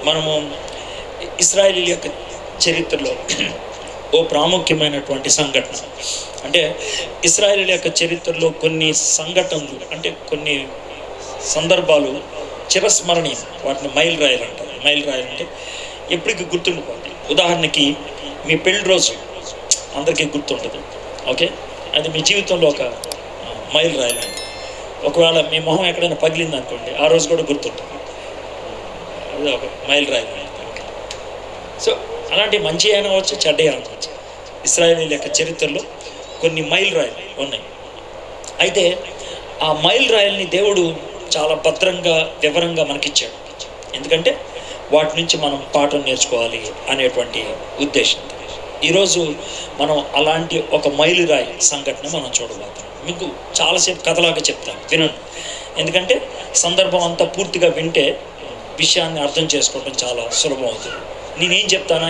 మనము ఇశ్రాయేలీయుల యొక్క చరిత్రలో ఓ ప్రాముఖ్యమైనటువంటి సంఘటన, అంటే ఇశ్రాయేలీయుల యొక్క చరిత్రలో కొన్ని సంఘటనలు, అంటే కొన్ని సందర్భాలు చిరస్మరణీయం, వాటిని మైల్ రాయలు అంటారు. మైల్ రాయలు అంటే ఎప్పటికీ గుర్తుండిపోతుంది. ఉదాహరణకి మీ పెళ్లి రోజు అందరికీ గుర్తుంటుంది, ఓకే, అది మీ జీవితంలో ఒక మైల్ రాయలు. ఒకవేళ మీ మొహం ఎక్కడైనా పగిలింది అనుకోండి, ఆ రోజు కూడా గుర్తుంటుంది, అది ఒక మైల్ రాయలు. సో అలాంటి మంచి అయినా వచ్చు, చెడ్డ అయినా వచ్చు. ఇశ్రాయేలీయుల యొక్క చరిత్రలో కొన్ని మైల్ రాయలు ఉన్నాయి. అయితే ఆ మైల్ రాయల్ని దేవుడు చాలా భద్రంగా వివరంగా మనకిచ్చాడు. ఎందుకంటే వాటి నుంచి మనం పాఠం నేర్చుకోవాలి అనేటువంటి ఉద్దేశంతో ఈరోజు మనం అలాంటి ఒక మైలురాయి సంఘటన మనం చూడబోతున్నాం. మీకు చాలాసేపు కథలాగా చెప్తాను, వినండి. ఎందుకంటే సందర్భం అంతా పూర్తిగా వింటే విషయాన్ని అర్థం చేసుకోవడం చాలా సులభం అవుతుంది. నేనేం చెప్తానా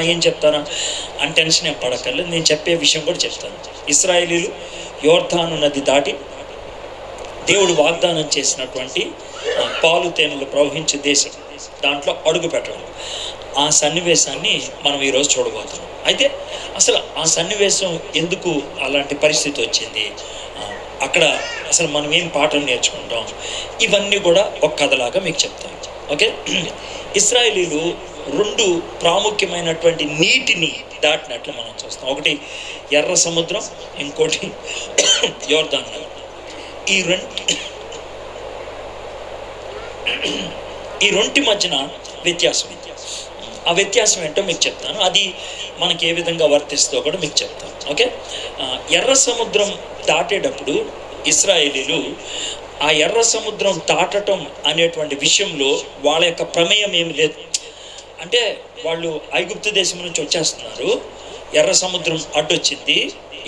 అని టెన్షన్ ఏం పడక్కర్లేదు, నేను చెప్పే విషయం కూడా చెప్తాను. ఇశ్రాయేలీయులు యోర్దాను నది దాటి దేవుడు వాగ్దానం చేసినటువంటి పాలు తేనెలు ప్రవహించే దేశం, దాంట్లో అడుగు పెట్టడం, ఆ సన్నివేశాన్ని మనం ఈరోజు చూడబోతున్నాం. అయితే అసలు ఆ సన్నివేశం ఎందుకు అలాంటి పరిస్థితి వచ్చింది, అక్కడ అసలు మనం ఏం పాఠం నేర్చుకుంటాం, ఇవన్నీ కూడా ఒక కథలాగా మీకు చెప్తాను, ఓకే. ఇశ్రాయేలీయులు రెండు ప్రాముఖ్యమైనటువంటి నీటిని దాటినట్లు మనం చూస్తాం. ఒకటి ఎర్ర సముద్రం, ఇంకోటి యోర్దాను నది. ఈ రెంటి మధ్యన వ్యత్యాసం. ఆ వ్యత్యాసం ఏంటో మీకు చెప్తాను, అది మనకి ఏ విధంగా వర్తిస్తుందో కూడా మీకు చెప్తాను, ఓకే. ఎర్ర సముద్రం దాటేటప్పుడు ఇశ్రాయేలీయులు ఆ ఎర్ర సముద్రం దాటటం అనేటువంటి విషయంలో వాళ్ళ యొక్క ప్రమేయం ఏమి లేదు. అంటే వాళ్ళు ఐగుప్తు దేశం నుంచి వచ్చేస్తున్నారు, ఎర్ర సముద్రం అడ్డొచ్చింది,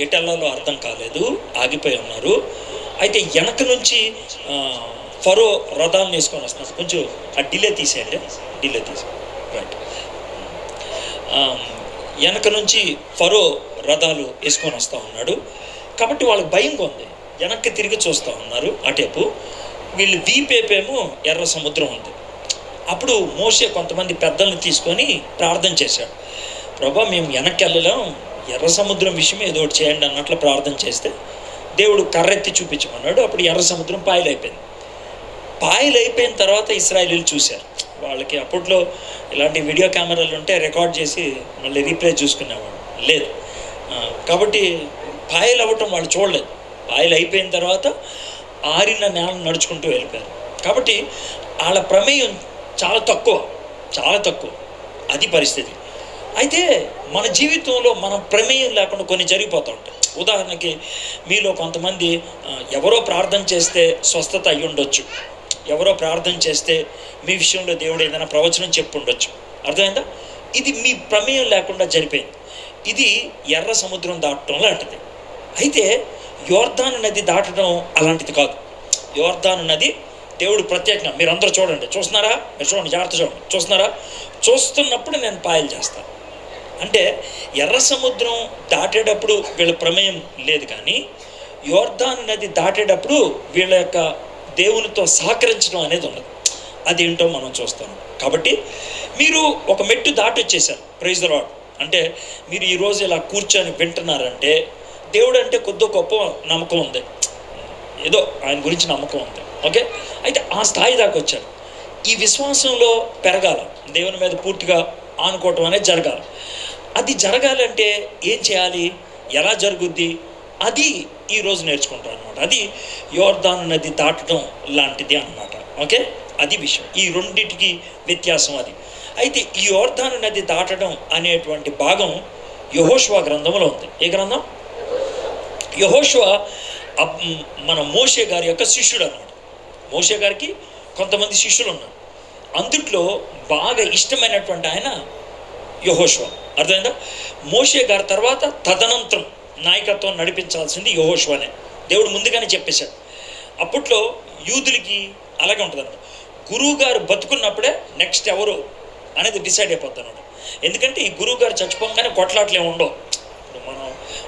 ఎటెల్లాలో అర్థం కాలేదు, ఆగిపోయి ఉన్నారు. అయితే వెనక నుంచి ఫరో రథాలను వేసుకొని వస్తున్నారు. కొంచెం ఆ డిలే తీసేయండి, రైట్. వెనక నుంచి ఫరో రథాలు వేసుకొని వస్తూ ఉన్నాడు. కాబట్టి వాళ్ళకి భయంగా ఉంది, వెనక్కి తిరిగి చూస్తూ ఉన్నారు అటేపు. వీళ్ళు వీపేపేమో ఎర్ర సముద్రం ఉంది. అప్పుడు మోషే కొంతమంది పెద్దల్ని తీసుకొని ప్రార్థన చేశాడు. ప్రభా, మేము వెనక్కి వెళ్ళలేం, ఎర్ర సముద్రం విషయం ఏదో ఒకటి చేయండి అన్నట్లు ప్రార్థన చేస్తే దేవుడు కర్రెత్తి చూపించమన్నాడు. అప్పుడు ఎర్ర సముద్రం పాయలైపోయింది. పాయలైపోయిన తర్వాత ఇశ్రాయేలీయులు చూశారు. వాళ్ళకి అప్పట్లో ఇలాంటి వీడియో కెమెరాలు ఉంటే రికార్డ్ చేసి మళ్ళీ రీప్లే చూసుకునేవాడు లేదు. కాబట్టి పాయలు అవ్వటం వాళ్ళు చూడలేదు. పాయలు అయిపోయిన తర్వాత ఆరిన నేలను నడుచుకుంటూ వెళ్ళిపోయారు. కాబట్టి వాళ్ళ ప్రమేయం చాలా తక్కువ, అది పరిస్థితి. అయితే మన జీవితంలో మనం ప్రమేయం లేకుండా కొన్ని జరిగిపోతూ ఉంటాయి. ఉదాహరణకి మీలో కొంతమంది ఎవరో ప్రార్థన చేస్తే స్వస్థత అయ్యి ఉండొచ్చు, ఎవరో ప్రార్థన చేస్తే మీ విషయంలో దేవుడు ఏదైనా ప్రవచనం చెప్పుండొచ్చు, అర్థమైందా? ఇది మీ ప్రమేయం లేకుండా జరిపోయింది. ఇది ఎర్ర సముద్రం దాటడం లాంటిది. అయితే యోర్దాను నది దాటడం అలాంటిది కాదు. యోర్దాను నది దేవుడు ప్రత్యేకంగా, మీరందరూ చూస్తున్నారా, మీరు చూడండి, జాగ్రత్త చూడండి, చూస్తున్నప్పుడు నేను పాయలు చేస్తాను. అంటే ఎర్ర సముద్రం దాటేటప్పుడు వీళ్ళ ప్రమేయం లేదు, కానీ యోర్దాను నది దాటేటప్పుడు వీళ్ళ యొక్క దేవునితో సహకరించడం అనేది ఉన్నది. అదేంటో మనం చూస్తాం. కాబట్టి మీరు ఒక మెట్టు దాటి వచ్చేసారు, ప్రైజ్ ది లార్డ్. అంటే మీరు ఈరోజు ఇలా కూర్చొని వింటున్నారంటే దేవుడు అంటే కొద్ది గొప్ప నమ్మకం ఉంది, ఏదో ఆయన గురించి నమ్మకం ఉంది, ఓకే. అయితే ఆ స్థాయి దాకా వచ్చారు. ఈ విశ్వాసంలో పెరగాల, దేవుని మీద పూర్తిగా ఆనుకోవటం అనేది జరగాలి. అది జరగాలంటే ఏం చేయాలి, ఎలా జరుగుద్ది, అది ఈరోజు నేర్చుకుంటాం అనమాట. అది యోర్దాను నది దాటడం లాంటిది అన్నమాట, ఓకే. అది విషయం. ఈ రెండింటికి వ్యత్యాసం అది. అయితే ఈ యోర్దాను నది దాటడం అనేటువంటి భాగం యెహోషువ గ్రంథంలో ఉంది. ఏ గ్రంథం? యెహోషువ మన మోషే గారి యొక్క శిష్యుడు అన్నమాట. మోషే గారికి కొంతమంది శిష్యులు ఉన్నారు. అందుట్లో బాగా ఇష్టమైనటువంటి ఆయన యెహోషువ, అర్థమైందా? మోషే గారి తర్వాత తదనంతరం నాయకత్వం నడిపించాల్సింది యెహోషువనే దేవుడు ముందుగానే చెప్పేశాడు. అప్పట్లో యూదులకి అలాగే ఉంటుంది అన్నమాట. గురువు గారు బతుకున్నప్పుడే నెక్స్ట్ ఎవరు అనేది డిసైడ్ అయిపోతాను. ఎందుకంటే ఈ గురువు గారు చచ్చిపోగానే కొట్లాట్లే ఉండవు. ఇప్పుడు మనం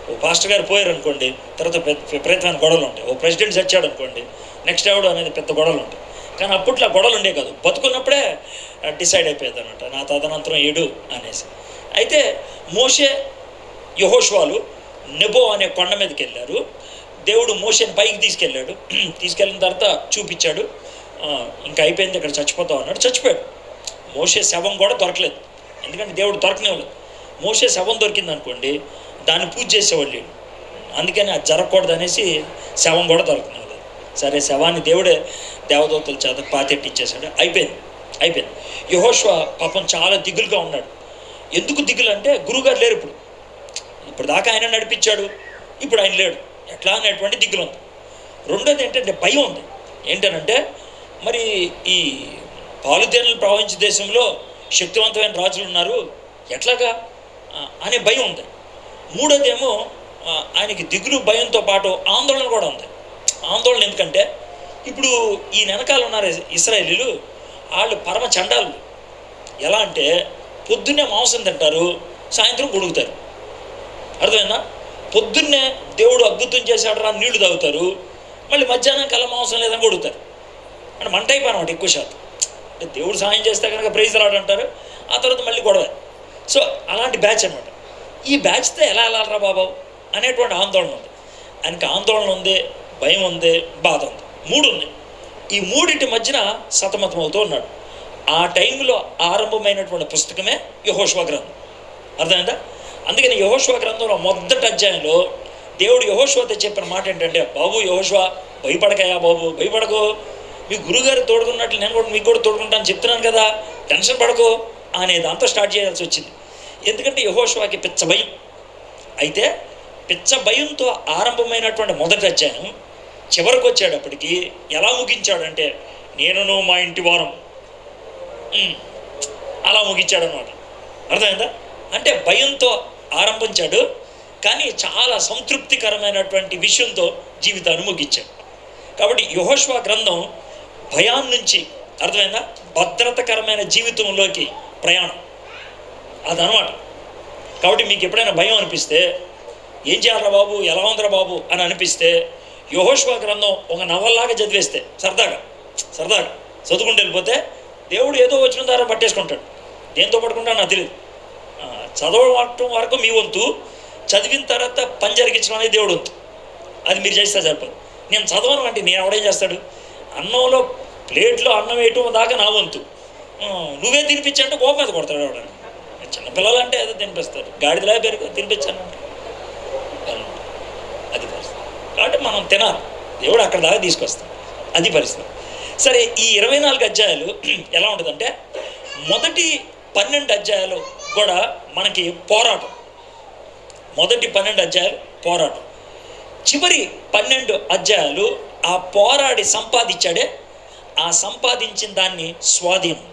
ఓ పాస్టర్ గారు పోయారు అనుకోండి, తర్వాత విపరీతమైన గొడవలు ఉంటాయి. ఓ ప్రెసిడెంట్ చచ్చాడు అనుకోండి, నెక్స్ట్ ఎవడు అనేది పెద్ద గొడవలు ఉంటాయి. కానీ అప్పట్లో గొడవలు ఉండే కాదు, బతుకున్నప్పుడే డిసైడ్ అయిపోయేది అనమాట, నా తదనంతరం ఏడు అనేసి. అయితే మోషే యెహోషువలు నెబో అనే కొండ మీదకి వెళ్ళారు. దేవుడు మోషేని పైకి తీసుకెళ్ళాడు. తీసుకెళ్ళిన తర్వాత చూపించాడు, ఇంకా అయిపోయింది, ఇక్కడ చచ్చిపోతావు అన్నాడు. చచ్చిపోయాడు. మోషే శవం కూడా దొరకలేదు, ఎందుకంటే దేవుడు దొరకనివ్వలేదు. మోషే శవం దొరికింది అనుకోండి, దాన్ని పూజ చేసేవాళ్ళు, అందుకని అది జరగకూడదు అనేసి శవం కూడా దొరకనివ్వలేదు. సరే, శవాన్ని దేవుడే దేవదూతల చేత పాతెట్టిచ్చేసాడు. అయిపోయింది. యెహోషువ పాపం చాలా దిగులుగా ఉన్నాడు. ఎందుకు దిగులు అంటే, గురువుగారు లేరు ఇప్పుడు దాకా ఆయన నడిపించాడు, ఇప్పుడు ఆయన లేడు, ఎట్లా అనేటువంటి దిగులు ఉంది. రెండోది ఏంటంటే భయం ఉంది. ఏంటనంటే, మరి ఈ పాలుతేనలు ప్రవహించే దేశంలో శక్తివంతమైన రాజులు ఉన్నారు, ఎట్లాగా అనే భయం ఉంది. మూడోదేమో ఆయనకి దిగులు, భయంతో పాటు ఆందోళన కూడా ఉంది. ఆందోళన ఎందుకంటే, ఇప్పుడు ఈ వెనకాల ఉన్నారు ఇశ్రాయేలీలు, వాళ్ళు పరమ చండాలు. ఎలా అంటే, పొద్దున్నే మాంసం తింటారు, సాయంత్రం గొడుగుతారు. అర్థమైందా? పొద్దున్నే దేవుడు అద్భుతం చేశాడు రా నీళ్లు తాగుతారు, మళ్ళీ మధ్యాహ్నం కల్లా మాంసం లేదని గొడుగుతారు. అంటే మంట అయిపోయినమాట ఎక్కువ శాతం. అంటే దేవుడు సాయం చేస్తే కనుక ప్రైజ్ రాడు అంటారు, ఆ తర్వాత మళ్ళీ గొడవ. సో అలాంటి బ్యాచ్ అనమాట. ఈ బ్యాచ్తో ఎలా వెళ్ళాలరా బాబు అనేటువంటి ఆందోళన ఉంది. ఆయనకి ఆందోళన ఉంది, భయం ఉంది, బాధ ఉంది, మూడు ఉన్నాయి. ఈ మూడింటి మధ్యన సతమతం అవుతూ ఉన్నాడు. ఆ టైంలో ఆరంభమైనటువంటి పుస్తకమే యెహోషువ గ్రంథం. అర్థమైందా? అందుకని యెహోషువ గ్రంథంలో మొదటి అధ్యాయంలో దేవుడు యెహోషువతో చెప్పిన మాట ఏంటంటే, బాబు యెహోషువ, భయపడకయా బాబు, భయపడకు, మీ గురుగారు తోడుకున్నట్లు నేను కూడా మీకు కూడా తోడుకుంటాను చెప్తున్నాను కదా, టెన్షన్ పడకు అనేది అంతా స్టార్ట్ చేయాల్సి వచ్చింది. ఎందుకంటే యెహోషువకి పిచ్చ భయం. అయితే పిచ్చ భయంతో ఆరంభమైనటువంటి మొదటి అధ్యాయం చివరికి వచ్చేటప్పటికి ఎలా ముగించాడంటే, నేనును మా ఇంటి వారం, అలా ముగించాడనమాట. అర్థమైందా? అంటే భయంతో ఆరంభించాడు, కానీ చాలా సంతృప్తికరమైనటువంటి విషయంతో జీవితాన్ని ముగించాడు. కాబట్టి యెహోషువ గ్రంథం భయాన్ని నుంచి, అర్థమైందా, భద్రతకరమైన జీవితంలోకి ప్రయాణం అదనమాట. కాబట్టి మీకు ఎప్పుడైనా భయం అనిపిస్తే, ఏం చేయాలరా బాబు, ఎలా ఉందిరా బాబు అని అనిపిస్తే, యెహోషువ గ్రంథం ఒక నవల్లాగా చదివేస్తే, సరదాగా చదువుకుంటూ వెళ్ళిపోతే దేవుడు ఏదో వచ్చిన ద్వారా పట్టేసుకుంటాడు. దేంతో పట్టుకుంటాడో నాకు తెలియదు. చదవటం వరకు మీ వంతు, చదివిన తర్వాత పని జరిగించడం అనేది దేవుడు వంతు. అది మీరు చేస్తే సరిపోదు. నేను చదవను అంటే నేను ఎవడేం చేస్తాడు? అన్నంలో ప్లేట్లో అన్నం వేయటం దాకా నా వంతు. నువ్వే తినిపించంటే కోపం మీద కొడతాడు ఎవడని. చిన్నపిల్లలు అంటే ఏదో తినిపిస్తారు, గాడిదలా పెరుగు తినిపించాను అంటే అది పరిస్థితి. కాబట్టి మనం తినాలి, దేవుడు అక్కడ దాకా తీసుకొస్తాడు, అది పరిస్థితి. సరే, ఈ 24 అధ్యాయాలు ఎలా ఉంటుందంటే, మొదటి 12 అధ్యాయాలు కూడా మనకి పోరాటం. మొదటి 12 అధ్యాయాలు పోరాటం, చివరి 12 అధ్యాయాలు ఆ పోరాడి సంపాదించాడే, ఆ సంపాదించిన దాన్ని స్వాధీనం.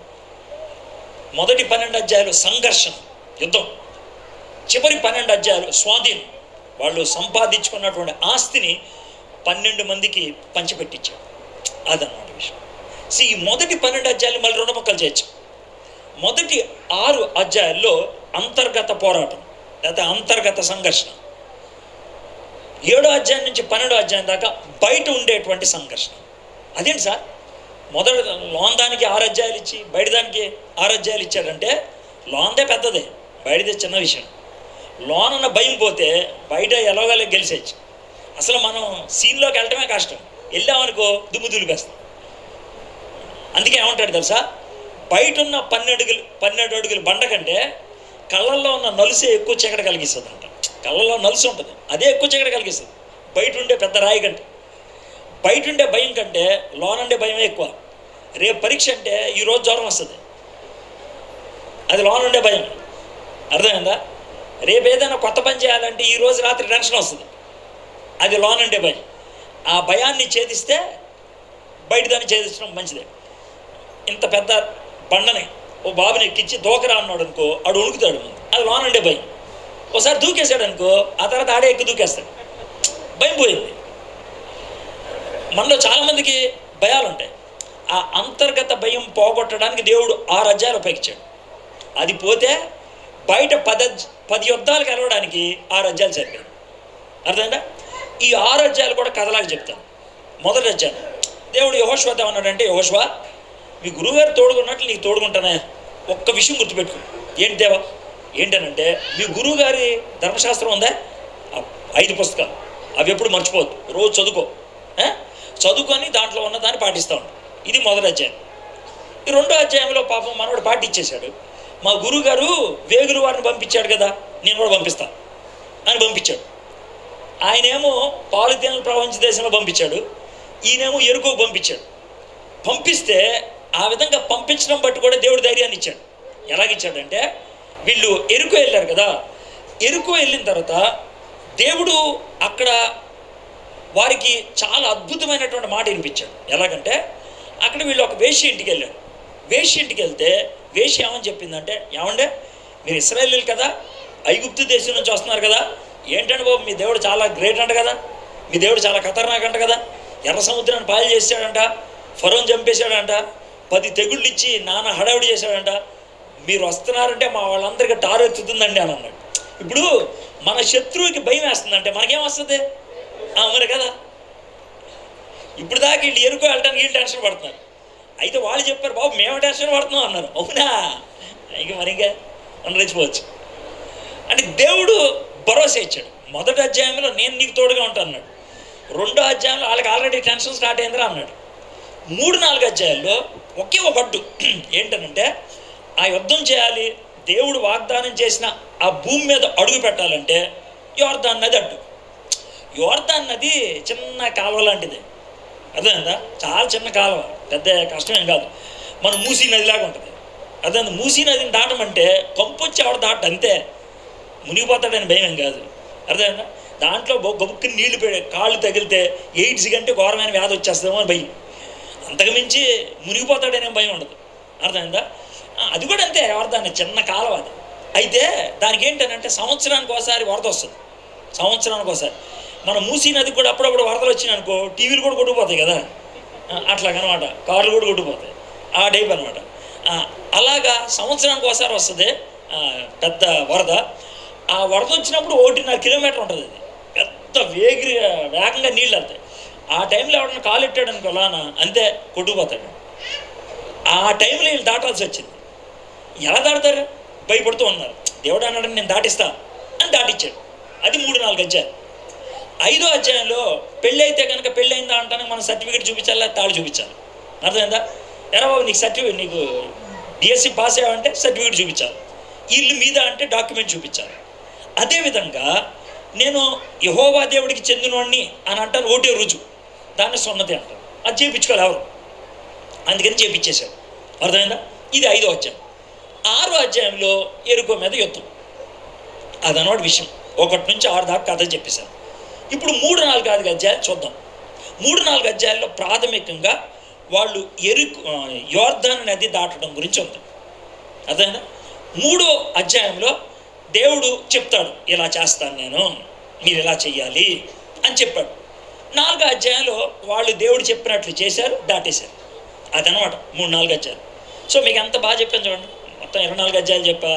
మొదటి 12 అధ్యాయాలు సంఘర్షణ, యుద్ధం. చివరి 12 అధ్యాయాలు స్వాధీనం. వాళ్ళు సంపాదించుకున్నటువంటి ఆస్తిని 12 మందికి పంచిపెట్టించాడు. అదన్నమాట విషయం. ఈ మొదటి 12 అధ్యాయాలు మళ్ళీ 2 ముక్కలు చేయొచ్చు. మొదటి 6 అధ్యాయాల్లో అంతర్గత పోరాటం లేదా అంతర్గత సంఘర్షణ. 7వ అధ్యాయం నుంచి 12వ అధ్యాయం దాకా బయట ఉండేటువంటి సంఘర్షణ. అదేంటి సార్, మొదటి లోన్ దానికి 6 అధ్యాయాలు ఇచ్చి బయట దానికి 6 అధ్యాయాలు ఇచ్చాడంటే, లోన్దే పెద్దదే, బయటదే చిన్న విషయం. లోన్ అన్న భయం పోతే బయట ఎలాగోలా గెలిచేయచ్చు. అసలు మనం సీన్లోకి వెళ్ళటమే కష్టం, వెళ్ళామనుకో దుమ్ము దులిపేస్తాం. అందుకే ఏమంటాడు తెలుసా, బయట ఉన్న 12 అడుగుల బండ కంటే కళ్ళల్లో ఉన్న నలుసే ఎక్కువ చీకటి కలిగిస్తుంది అంట. కళ్ళల్లో నలుసు ఉంటుంది, అదే ఎక్కువ చీకటి కలిగిస్తుంది బయట ఉండే పెద్ద రాయి కంటే. బయట ఉండే భయం కంటే లోనుండే భయమే ఎక్కువ. రేపు పరీక్ష అంటే ఈరోజు జ్వరం వస్తుంది, అది లోనుండే భయం. అర్థమైందా? రేపు ఏదైనా కొత్త పని చేయాలంటే ఈరోజు రాత్రి టెన్షన్ వస్తుంది, అది లోనుండే భయం. ఆ భయాన్ని ఛేదిస్తే బయట దాన్ని ఛేదించడం మంచిదే. ఇంత పెద్ద బండని ఓ బాబుని ఎక్కించి దూకరా అన్నాడు అనుకో, ఆడు వణుకుతాడు, అది లోనుండే భయం. ఒకసారి దూకేశాడు అనుకో, ఆ తర్వాత ఆడే ఎక్కి దూకేస్తాడు, భయం పోయింది. మనలో చాలామందికి భయాలు ఉంటాయి. ఆ అంతర్గత భయం పోగొట్టడానికి దేవుడు 6 అధ్యాయాలు ఉపయోగించాడు. అది పోతే బయట 10 యుద్ధాలకు వెళ్ళడానికి 6 అధ్యాయాలు సరిపోయింది. అర్థమైందా? ఈ 6 అధ్యాయాలు కూడా కథలాగా చెప్తాను. మొదటి అధ్యాయం దేవుడు యెహోషువతో ఏమన్నాడంటే, యెహోషువ మీ గురువుగారు తోడుకున్నట్లు నీకు తోడుకుంటానే, ఒక్క విషయం గుర్తుపెట్టుకో. ఏంటి దేవా? ఏంటనంటే, మీ గురువుగారి ధర్మశాస్త్రం ఉందా? 5 పుస్తకాలు, అవి ఎప్పుడు మర్చిపోవద్దు, రోజు చదువుకో. చదువుకొని దాంట్లో ఉన్నదాన్ని పాటిస్తూ ఉంటాం. ఇది మొదటి అధ్యాయం. ఈ రెండో అధ్యాయంలో పాపం మనవాడు పాటించేశాడు. మా గురువుగారు వేగుల వారిని పంపించాడు కదా, నేను కూడా పంపిస్తాను అని పంపించాడు. ఆయనేమో పాలుతేనలు ప్రపంచ దేశంలో పంపించాడు, ఈయనేమో ఎరుకోకు పంపించాడు. పంపిస్తే ఆ విధంగా పంపించడం బట్టి కూడా దేవుడు ధైర్యాన్ని ఇచ్చాడు. ఎలాగిచ్చాడంటే, వీళ్ళు ఎరుకో వెళ్ళారు కదా, ఎరుకో వెళ్ళిన తర్వాత దేవుడు అక్కడ వారికి చాలా అద్భుతమైనటువంటి మాట వినిపించాడు. ఎలాగంటే, అక్కడ వీళ్ళు ఒక వేశ్య ఇంటికి వెళ్ళారు. వేశ్య ఇంటికి వెళ్తే వేశ్య ఏమని చెప్పిందంటే, ఏమంటే మీరు ఇశ్రాయేలీలు కదా, ఐగుప్తు దేశం నుంచి వస్తున్నారు కదా, ఏంటంటే బాబు మీ దేవుడు చాలా గ్రేట్ అంట కదా, మీ దేవుడు చాలా ఖతర్నాక్ అంట కదా, ఎర్ర సముద్రాన్ని పాలు చేశాడంట, ఫరోని చంపేశాడంట, 10 తెగుళ్ళు ఇచ్చి నాన్న హడావిడి చేశాడంట, మీరు వస్తున్నారంటే మా వాళ్ళందరికీ టారెత్తుతుందండి అని అన్నాడు. ఇప్పుడు మన శత్రువుకి భయం వేస్తుందంటే మనకేం వస్తుంది? మరి కదా, ఇప్పుడు దాకా వీళ్ళు ఎరుకో వెళ్ళడానికి వీళ్ళు టెన్షన్ పడుతున్నారు. అయితే వాళ్ళు చెప్పారు, బాబు మేము టెన్షన్ పడుతున్నాం అన్నారు. అవునా? ఇక మరిగా మనం రెచ్చిపోవచ్చు అని దేవుడు భరోసా ఇచ్చాడు. మొదటి అధ్యాయంలో నేను నీకు తోడుగా ఉంటాను అన్నాడు. రెండో అధ్యాయంలో వాళ్ళకి ఆల్రెడీ టెన్షన్ స్టార్ట్ అయిందిరా అన్నాడు. 3-4 అధ్యాయాల్లో ఒకే ఒక అడ్డు. ఏంటనంటే, ఆ యుద్ధం చేయాలి, దేవుడు వాగ్దానం చేసిన ఆ భూమి మీద అడుగు పెట్టాలంటే యోర్దాన్ నది అడ్డు. యోర్దాన్ నది చిన్న కాలువ లాంటిది, అర్థమైందా? చాలా చిన్న కాలువ, పెద్ద కష్టమేం కాదు. మన మూసీ నదిలాగా ఉంటుంది. అర్థమైంది? మూసీ నదిని దాటమంటే కంపొచ్చి ఆవిడ దాట అంతే, మునిగిపోతాడని భయం ఏం కాదు. అర్థమైందా? దాంట్లో గొప్పకి నీళ్లు కాళ్ళు తగిలితే ఎయిడ్స్ కంటే ఘోరమైన వ్యాధి వచ్చేస్తుందేమో అని భయం. అంతకుమించి మునిగిపోతాడనే భయం ఉండదు. అర్థమైందా? అది కూడా అంతే, ఎవరిదాన్ని చిన్న కాలం అది. అయితే దానికి ఏంటంటే సంవత్సరానికి ఒకసారి వరద వస్తుంది, సంవత్సరానికి ఒకసారి. మన మూసీ నది కూడా అప్పుడప్పుడు వరదలు వచ్చినాయనుకో టీవీలు కూడా కొట్టుకుపోతాయి కదా, అట్లాగనమాట, కార్లు కూడా కొట్టుకుపోతాయి, ఆ టైప్ అనమాట. అలాగా సంవత్సరానికి ఒకసారి వస్తుంది పెద్ద వరద. ఆ వరద వచ్చినప్పుడు 1.5 కిలోమీటర్ ఉంటుంది, అది పెద్ద వేగంగా నీళ్ళు వెళ్తాయి. ఆ టైంలో ఎవడన్నా కాలు ఎట్టాడు అనుకో లానా అంతే కొట్టుకుపోతాడు. ఆ టైంలో వీళ్ళు దాటాల్సి వచ్చింది. ఎలా దాడతారు? భయపడుతూ ఉన్నారు. దేవుడు అన్నాడు నేను దాటిస్తా అని దాటిచ్చాడు. అది 3-4 అధ్యాయాలు. 5వ అధ్యాయంలో పెళ్ళి అయితే కనుక పెళ్ళి అయిందా అంటానికి మనం సర్టిఫికేట్ చూపించాలి, తాళి చూపించాలి. అర్థమైందా? ఎరా బాబు నీకు సర్టిఫికేట్, నీకు BSc పాస్ అయ్యావంటే సర్టిఫికేట్ చూపించాలి, ఇల్లు మీద అంటే డాక్యుమెంట్ చూపించాలి. అదేవిధంగా నేను యెహోవా దేవుడికి చెందినవాడిని అని అంటాను, ఓటే రుజువు, దాన్ని సున్నతి అంటారు. అది చేయించుకోవాలి ఎవరు, అందుకని చేయించేశారు. అర్థమైందా? ఇది 5వ అధ్యాయం. 6వ అధ్యాయంలో ఎరుకో మీద యుద్ధం, అదనమాట విషయం. 1 నుంచి 6 దాకా కథ చెప్పేశారు. ఇప్పుడు 3-4 అధ్యాయాలు చూద్దాం. 3-4 అధ్యాయాల్లో ప్రాథమికంగా వాళ్ళు యోర్దాను నది దాటడం గురించి ఉంది. అర్థమైందా? 3వ అధ్యాయంలో దేవుడు చెప్తాడు, ఇలా చేస్తాను నేను, మీరు ఇలా చెయ్యాలి అని చెప్పాడు. 4వ అధ్యాయంలో వాళ్ళు దేవుడు చెప్పినట్లు చేశారు, దాటేశారు. అదనమాట 3-4 అధ్యాయాలు. సో మీకు ఎంత బాగా చెప్పాను చూడండి. మొత్తం 24 అధ్యాయాలు చెప్పా,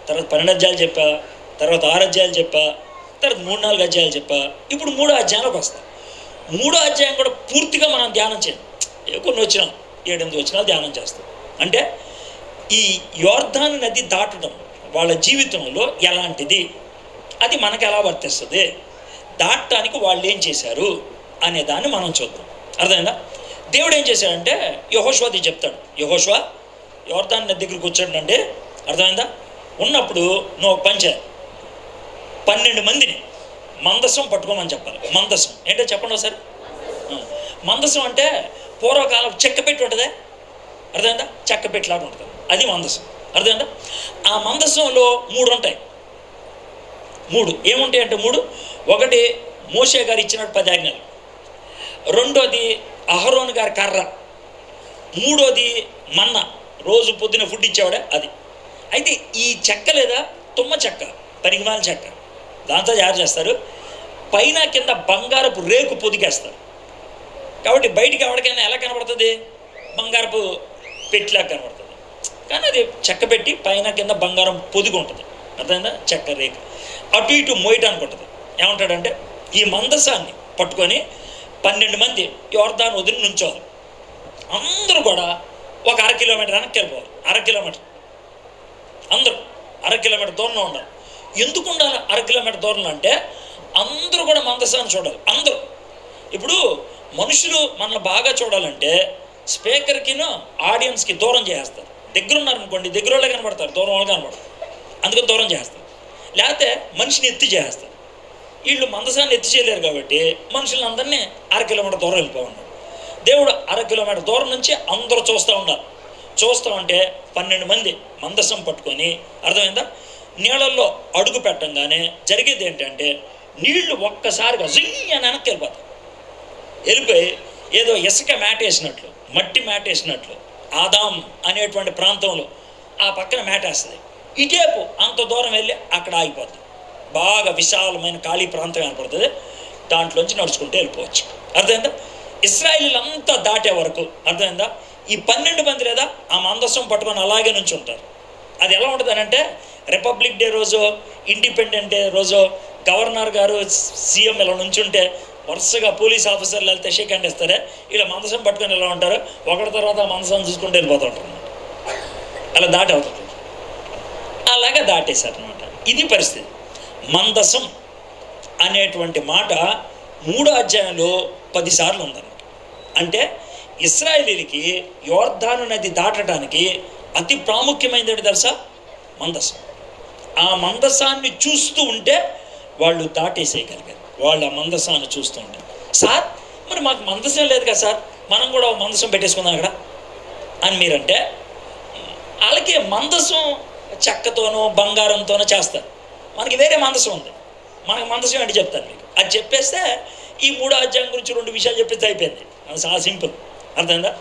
తర్వాత 12 అధ్యాయాలు చెప్పా, తర్వాత 6 అధ్యాయాలు చెప్పా, తర్వాత 3-4 అధ్యాయాలు చెప్పా. ఇప్పుడు 3వ అధ్యాయంలోకి వస్తాం. 3వ అధ్యాయం కూడా పూర్తిగా మనం ధ్యానం చేయాలి. కొన్ని వచ్చినా 7-8 వచ్చినా ధ్యానం చేస్తాం. అంటే ఈ యోర్దాను నది దాటడం వాళ్ళ జీవితంలో ఎలాంటిది, అది మనకు ఎలా వర్తిస్తుంది, దాటడానికి వాళ్ళు ఏం చేశారు అనే దాన్ని మనం చూద్దాం. అర్థమైందా? దేవుడు ఏం చేశాడంటే యెహోషువది చెప్తాడు. యెహోషువ యోర్దాను నది దగ్గరికి వచ్చాడంటే, అర్థమైందా, ఉన్నప్పుడు నువ్వు పని చేయాలి, 12 మందిని మందసం పట్టుకోమని చెప్పాలి. మందసం ఏంటో చెప్పండి ఒకసారి. మందసం అంటే పూర్వకాలం చెక్క పెట్టి ఉంటుందే, అర్థమైందా, చెక్క పెట్టిలాగా ఉంటుంది, అది మందసం. అర్థమైందా? ఆ మందసంలో 3 ఉంటాయి. 3 ఏముంటాయి అంటే 3, ఒకటి మోషే గారు ఇచ్చినట్టు 10 ఆజ్ఞలు, రెండోది అహరోను గారి కర్ర, మూడోది మన్నా, రోజు పొద్దున ఫుడ్ ఇచ్చేవాడే అది. అయితే ఈ చెక్క లేదా తుమ్మ చెక్క, పరిగమాల చెక్క, దాంతో తయారు చేస్తారు. పైన కింద బంగారపు రేకు పొదిగేస్తారు. కాబట్టి బయటికి ఎవరికైనా ఎలా కనబడుతుంది? బంగారపు పెట్టిలాగా కనబడుతుంది. కానీ అది చెక్క పెట్టి పైన కింద బంగారం పొదిగి ఉంటుంది. అర్థమైందా? చెక్క రేకు అటు ఇటు మోయటానికి ఉంటుంది. ఏమంటాడంటే ఈ మందసాన్ని పట్టుకొని 12 మంది యోర్దాను వదిలి నుంచోవాలి. అందరూ కూడా ఒక 1/2 కిలోమీటర్ వెనక్కి వెళ్ళిపోవాలి. 1/2 కిలోమీటర్ అందరూ 1/2 కిలోమీటర్ దూరంలో ఉండాలి. ఎందుకు ఉండాలి 1/2 కిలోమీటర్ దూరంలో అంటే అందరూ కూడా మందసాన్ని చూడాలి. అందరూ ఇప్పుడు మనుషులు మనల్ని బాగా చూడాలంటే స్పీకర్కిను ఆడియన్స్కి దూరం చేస్తారు. దగ్గర ఉన్నారనుకోండి, దగ్గర వాళ్ళే కనబడతారు, దూరం వాళ్ళు కనబడతారు. అందుకని దూరం చేస్తారు. లేకపోతే మనిషిని ఎత్తి చేస్తారు. వీళ్ళు మందసాన్ని ఎత్తి చేయలేరు కాబట్టి మనుషులను అందరినీ 1/2 కిలోమీటర్ దూరం వెళ్ళిపోన్నాడు. దేవుడు 1/2 కిలోమీటర్ దూరం నుంచి అందరూ చూస్తూ ఉండాలి. చూస్తూ ఉంటే 12 మంది మందసం పట్టుకొని, అర్థమైందా, నీళ్ళల్లో అడుగు పెట్టంగానే జరిగేది ఏంటంటే నీళ్లు ఒక్కసారిగా జియ్య వెనక్కి వెళ్ళిపోతాయి. వెళ్ళిపోయి ఏదో ఇసుక మ్యాట్ వేసినట్లు, మట్టి మ్యాట్ వేసినట్లు ఆదాం అనేటువంటి ప్రాంతంలో ఆ పక్కన మ్యాట్ వేస్తుంది. ఇటేపు అంత దూరం వెళ్ళి అక్కడ ఆగిపోతుంది. బాగా విశాలమైన ఖాళీ ప్రాంతం ఏర్పడుతుంది. దాంట్లోంచి నడుచుకుంటూ వెళ్ళిపోవచ్చు. అర్థమైందా? ఇశ్రాయేలీలంతా దాటే వరకు, అర్థమైందా, ఈ 12 మంది లేదా ఆ మందసం పట్టుకొని అలాగే నుంచి ఉంటారు. అది ఎలా ఉంటుంది అంటే రిపబ్లిక్ డే రోజు, ఇండిపెండెంట్ డే రోజు గవర్నర్ గారు, సీఎం ఇలా నుంచుంటే వరుసగా పోలీస్ ఆఫీసర్లు వెళ్తే షేక్ హ్యాండ్ ఇస్తారే, ఇలా మందసం పట్టుకొని ఎలా ఉంటారు, ఒకటి తర్వాత ఆ మందసం చూసుకుంటూ వెళ్ళిపోతూ ఉంటారు అన్నమాట. అలా దాటి అవుతుంది. అలాగే దాటేశారు అనమాట. ఇది పరిస్థితి. మందసం అనేటువంటి మాట 3వ అధ్యాయంలో 10 సార్లు ఉందన్నమాట. అంటే ఇశ్రాయేలీలకి యోర్దాను నది దాటడానికి అతి ప్రాముఖ్యమైనది తెలుసా? మందసం. ఆ మందసాన్ని చూస్తూ ఉంటే వాళ్ళు దాటేసేయగలిగారు. వాళ్ళు ఆ మందసాన్ని చూస్తూ ఉంటారు. సార్ మరి మాకు మందసం లేదు కదా సార్, మనం కూడా మందసం పెట్టేసుకుందాం అక్కడ అని మీరంటే, వాళ్ళకి మందసం చెక్కతోనో బంగారంతోనో చేస్తారు. మనకి వేరే మందసం ఉంది. మనకి మందసం ఏంటి చెప్తాను మీకు. అది చెప్పేస్తే ఈ 3వ అధ్యాయం గురించి 2 విషయాలు చెప్పేస్తే అయిపోయింది. అది చాలా సింపుల్. అర్థమైందా?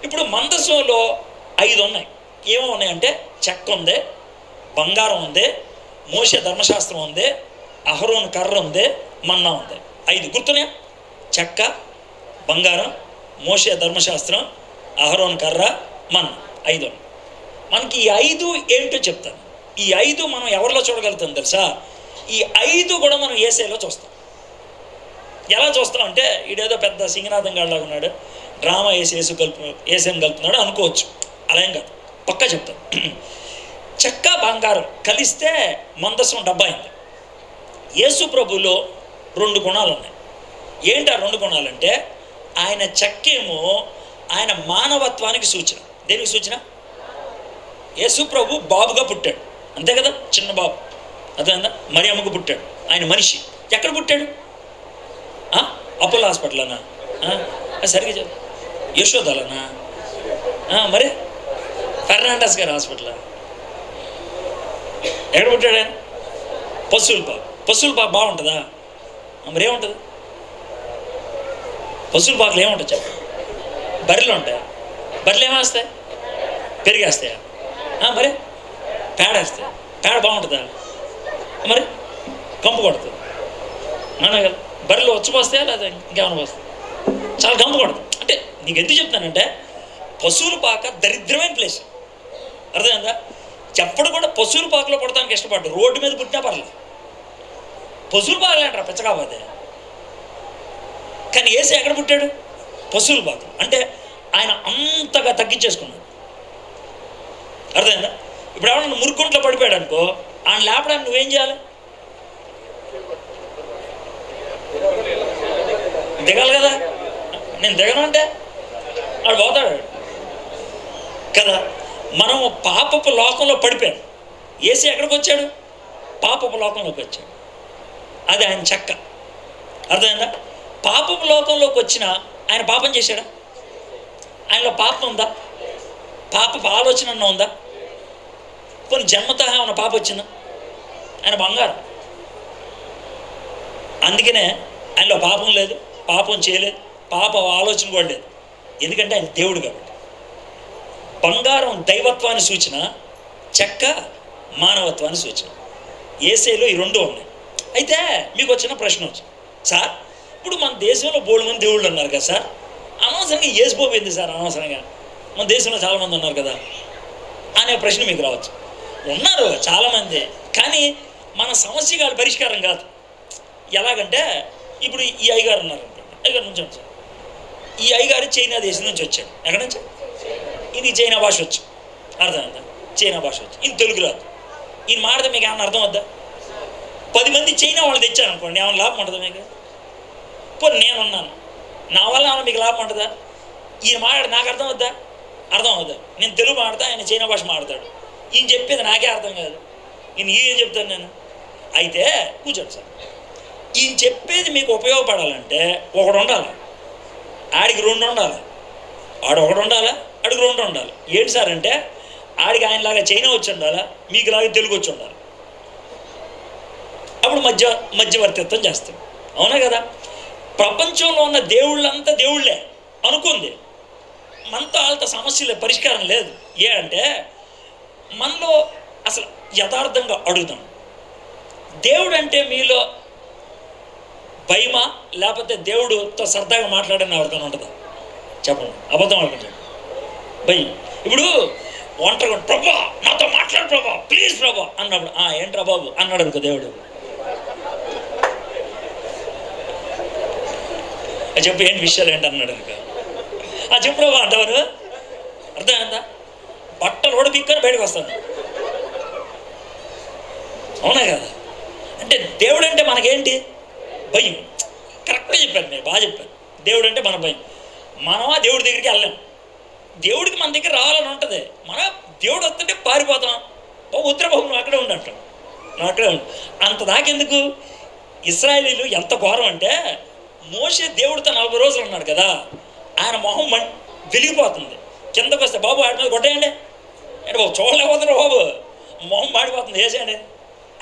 ఇప్పుడు మందసంలో 5 ఉన్నాయి. ఏమో ఉన్నాయంటే చెక్క ఉంది, బంగారం ఉంది, మోషే ధర్మశాస్త్రం ఉంది, అహరోను కర్ర ఉంది, మన్నా ఉంది. 5 గుర్తున్నాయా? చెక్క, బంగారం, మోషే ధర్మశాస్త్రం, అహరోను కర్ర, మన్నా. 5 మనకి ఈ 5 ఏంటో చెప్తాను. ఈ 5 మనం ఎవరిలో చూడగలుగుతాం తెలుసా? ఈ 5 కూడా మనం యేసేలో చూస్తాం. ఎలా చూస్తాం అంటే ఈడేదో పెద్ద సింగనాథం గాడిలాగా ఉన్నాడు, డ్రామా ఏసేం కలుపుతున్నాడు అనుకోవచ్చు. అలా ఏం కాదు, పక్కా చెప్తాను. చెక్క బంగారం కలిస్తే మందసం డబ్బా అయింది. యేసు ప్రభులో 2 గుణాలు ఉన్నాయి. ఏంటి ఆ 2 గుణాలంటే, ఆయన చెక్కేమో ఆయన మానవత్వానికి సూచన. దేనికి సూచన? యేసు ప్రభు బాబుగా పుట్టాడు, అంతే కదా, చిన్న బాబు. అర్థమైందా? మరియమ్మకు పుట్టాడు. ఆయన మనిషి. ఎక్కడ పుట్టాడు? అపోలో హాస్పిటల్నా? సరిగ్గా చెప్పు. యశోదాలనా? మరి ఫెర్నాండస్ గారి హాస్పిటల్. ఎక్కడ పుట్టాడు ఆయన? పశువుల పాక బాగుంటుందా? మరి ఏముంటుంది? పశువుల పాకలు ఏముంటుంది చెప్పు? బర్రెలు ఉంటాయా? బర్రెలు ఏమేస్తాయి? పెరిగేస్తాయా? మరి పేడేస్తాయి. పేడ బాగుంటుందా? మరి కంపు కొడుతుంది. అవునా కదా? బర్రెలు వచ్చిపోస్తాయా లేదా ఇంకేమైనా వస్తాయి? చాలా కంపు కొడుతుంది. అంటే నీకు ఎందుకు చెప్తానంటే పశువుల పాక దరిద్రమైన ప్లేస్. అర్థమైందా? ఎప్పుడు కూడా పశువుల పాకలో పుడటానికి ఇష్టపడ్డాడు. రోడ్డు మీద పుట్టినా పర్లేదు. పశువుల పాకలు అంటారా పెచ్చకపోతే. కానీ యేసు ఎక్కడ పుట్టాడు? పశువుల పాక. అంటే ఆయన అంతగా తగ్గించేసుకున్నాడు. అర్థమైందా? ఇప్పుడు ఎవరన్నా మురుకుంట్లో పడిపోయాడు అనుకో, ఆయన లేపడానికి నువ్వేం చేయాలి? దిగాలి కదా. నేను దిగను అంటే వాడు పోతాడు కదా. మనం పాపపు లోకంలో పడిపోయాం. యేసు ఎక్కడికి వచ్చాడు? పాపపు లోకంలోకి వచ్చాడు. అది ఆయన చెక్క. అర్థమైందా? పాపపు లోకంలోకి వచ్చిన ఆయన పాపం చేశాడా? ఆయనలో పాపం ఉందా? పాపపు ఆలోచన అన్న ఉందా? కొన్ని జన్మతః ఉన్న పాప వచ్చిందా? ఆయన బంగారం. అందుకనే ఆయనలో పాపం లేదు, పాపం చేయలేదు, పాప ఆలోచన కూడా లేదు. ఎందుకంటే ఆయన దేవుడు కాబట్టి. బంగారం దైవత్వాన్ని సూచన, చెక్క మానవత్వాన్ని సూచన. యేసేలో ఈ 2 ఉన్నాయి. అయితే మీకు వచ్చిన ప్రశ్న వచ్చింది, సార్ ఇప్పుడు మన దేశంలో బోల్డ్ మంది దేవుళ్ళు ఉన్నారు కదా సార్, అనవసరంగా యేసుపోయింది సార్, అనవసరంగా మన దేశంలో చాలామంది ఉన్నారు కదా అనే ప్రశ్న మీకు రావచ్చు. ఉన్నారు చాలామంది, కానీ మన సమస్య కాదు, పరిష్కారం కాదు. ఎలాగంటే ఇప్పుడు ఈ అయ్యగారు ఉన్నారు అనుకోండి, అయ్యగారు నుంచి సార్ ఈ అయ్యగారు చైనా దేశం నుంచి వచ్చాడు. ఎక్కడి నుంచి? ఇది చైనా భాష వచ్చు, అర్థమైందా? చైనా భాష వచ్చు, ఇది తెలుగు రాదు. ఈయన మాట్లాడితే మీకు ఏమన్నా అర్థం వద్దా? 10 మంది చైనా వాళ్ళు తెచ్చాను అనుకోండి, ఏమన్నా లాభం ఉంటుందా మీకు? పోనీ నేనున్నాను, నా వల్ల ఏమన్నా మీకు లాభం ఉంటుందా? ఈయన మాట్లాడి నాకు అర్థం వద్దా? అర్థం అవుద్దా? నేను తెలుగు మాడతా, ఆయన చైనా భాష మాడతాడు. ఈయన చెప్పేది నాకే అర్థం కాదు, ఈయన ఏం చెప్తాను నేను? అయితే కూర్చోండి సార్, ఈయన చెప్పేది మీకు ఉపయోగపడాలంటే ఒకడు ఉండాలి, ఆడికి 2 ఉండాలి. ఆడు ఒకడు ఉండాలా, ఆడికి 2 ఉండాలి. ఏంటి సార్ అంటే, ఆడికి ఆయనలాగా చైనా వచ్చి ఉండాలా, మీకులాగా తెలుగు వచ్చి ఉండాలి. అప్పుడు మధ్యవర్తిత్వం చేస్తాం. అవునా కదా? ప్రపంచంలో ఉన్న దేవుళ్ళంతా దేవుళ్ళే అనుకుంది, మనతో వాళ్ళతో సమస్యలే, పరిష్కారం లేదు. ఏ అంటే మనలో అసలు యథార్థంగా అడుగుతాం, దేవుడు అంటే మీలో భయమా, లేకపోతే దేవుడుతో సరదాగా మాట్లాడని ఎవరికైనా ఉంటుందా? చెప్పండి, అబద్ధం అనుకుంటాడు. భయం. ఇప్పుడు ఒంటరిగా ప్రభా నాతో మాట్లాడు ప్రభా ప్లీజ్ ప్రభా అన్నప్పుడు ఏంట్రా బాబు అన్నాడు అనుకో దేవుడు, చెప్పు ఏంటి విషయాలు ఏంటి అన్నాడు అనుక, చెప్పు ప్రభా అంటారు. అర్థమైందా? బట్టలు కూడా పిక్కని బయటకు వస్తాను. అవునా కదా? అంటే దేవుడు అంటే మనకేంటి? భయం. కరెక్ట్గా చెప్పారు, మీరు బాగా చెప్పారు. దేవుడు అంటే మన భయం. మనమా దేవుడి దగ్గరికి వెళ్ళాం, దేవుడికి మన దగ్గర రావాలని ఉంటుంది. దేవుడు వస్తుంటే పారిపోతాం, ఉత్తరబాబు నువ్వు అక్కడే ఉండి అంటాం, నువ్వు అక్కడే ఉండు. అంత దాకెందుకు? ఇశ్రాయేలీలు ఎంత ఘోరం అంటే, మోషే దేవుడితో 40 రోజులు ఉన్నాడు కదా, ఆయన మొహం వెలిగిపోతుంది. కిందకు వస్తే బాబు ఆడి మీద కొట్టేయండి అంటే బాబు చూడలేకపోతున్నారు, బాబు మొహం మాడిపోతుంది, వేసేయండి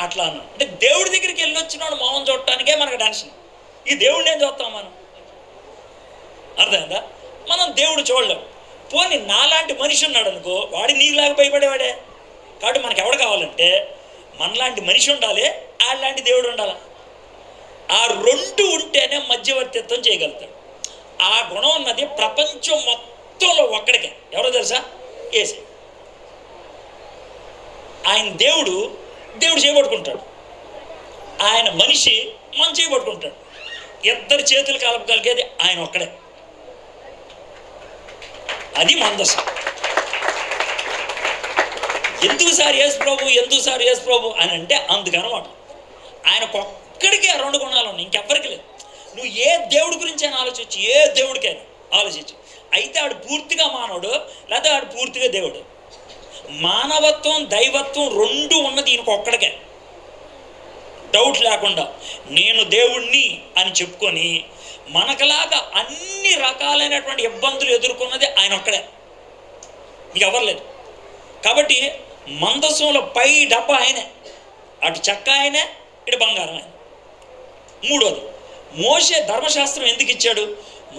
అట్లా అన్నాం. అంటే దేవుడి దగ్గరికి వెళ్ళొచ్చినాడు మొహం చూడటానికే మనకు టెన్షన్. ఈ దేవుడిని ఏం చూస్తాం మనం? అర్థమైందా? మనం దేవుడు చూడలేం. పోనీ నాలాంటి మనిషి ఉన్నాడు అనుకో, వాడి నీకులాగా భయపడేవాడే. కాబట్టి మనకి ఎవడు కావాలంటే మనలాంటి మనిషి ఉండాలి, ఆడలాంటి దేవుడు ఉండాలి. ఆ 2 ఉంటేనే మధ్యవర్తిత్వం చేయగలుగుతాడు. ఆ గుణం అన్నది ప్రపంచం మొత్తంలో ఒక్కడికే. ఎవరో తెలుసా? యేసే. ఆయన దేవుడు చేయబట్టుకుంటాడు, ఆయన మనిషి మనం చేయబట్టుకుంటాడు. ఇద్దరు చేతులు కలపగలిగేది ఆయన ఒక్కడే. అది మందస్సు. ఎందుకు సార్ యేసు ప్రభు అని అంటే అందుకనమాట. ఆయనకొక్కడికే 2 గుణాలు ఉన్నాయి, ఇంకెవ్వరికి లేదు. నువ్వు ఏ దేవుడి గురించి అయినా ఆలోచించు, ఏ దేవుడికైనా ఆలోచించు. అయితే ఆడు పూర్తిగా మానవుడు, లేదా ఆడు పూర్తిగా దేవుడు. మానవత్వం దైవత్వం 2 ఉన్నది ఈయనకొక్కడికే, డౌట్ లేకుండా. నేను దేవుణ్ణి అని చెప్పుకొని మనకులాగా అన్ని రకాలైనటువంటి ఇబ్బందులు ఎదుర్కొన్నది ఆయన ఒక్కడే, మీకు ఎవరు లేదు. కాబట్టి మందసంలో పై డబ్బా ఆయనే, అటు చెక్క ఆయనే, ఇటు బంగారం ఆయన. 3వది, మోషే ధర్మశాస్త్రం ఎందుకు ఇచ్చాడు?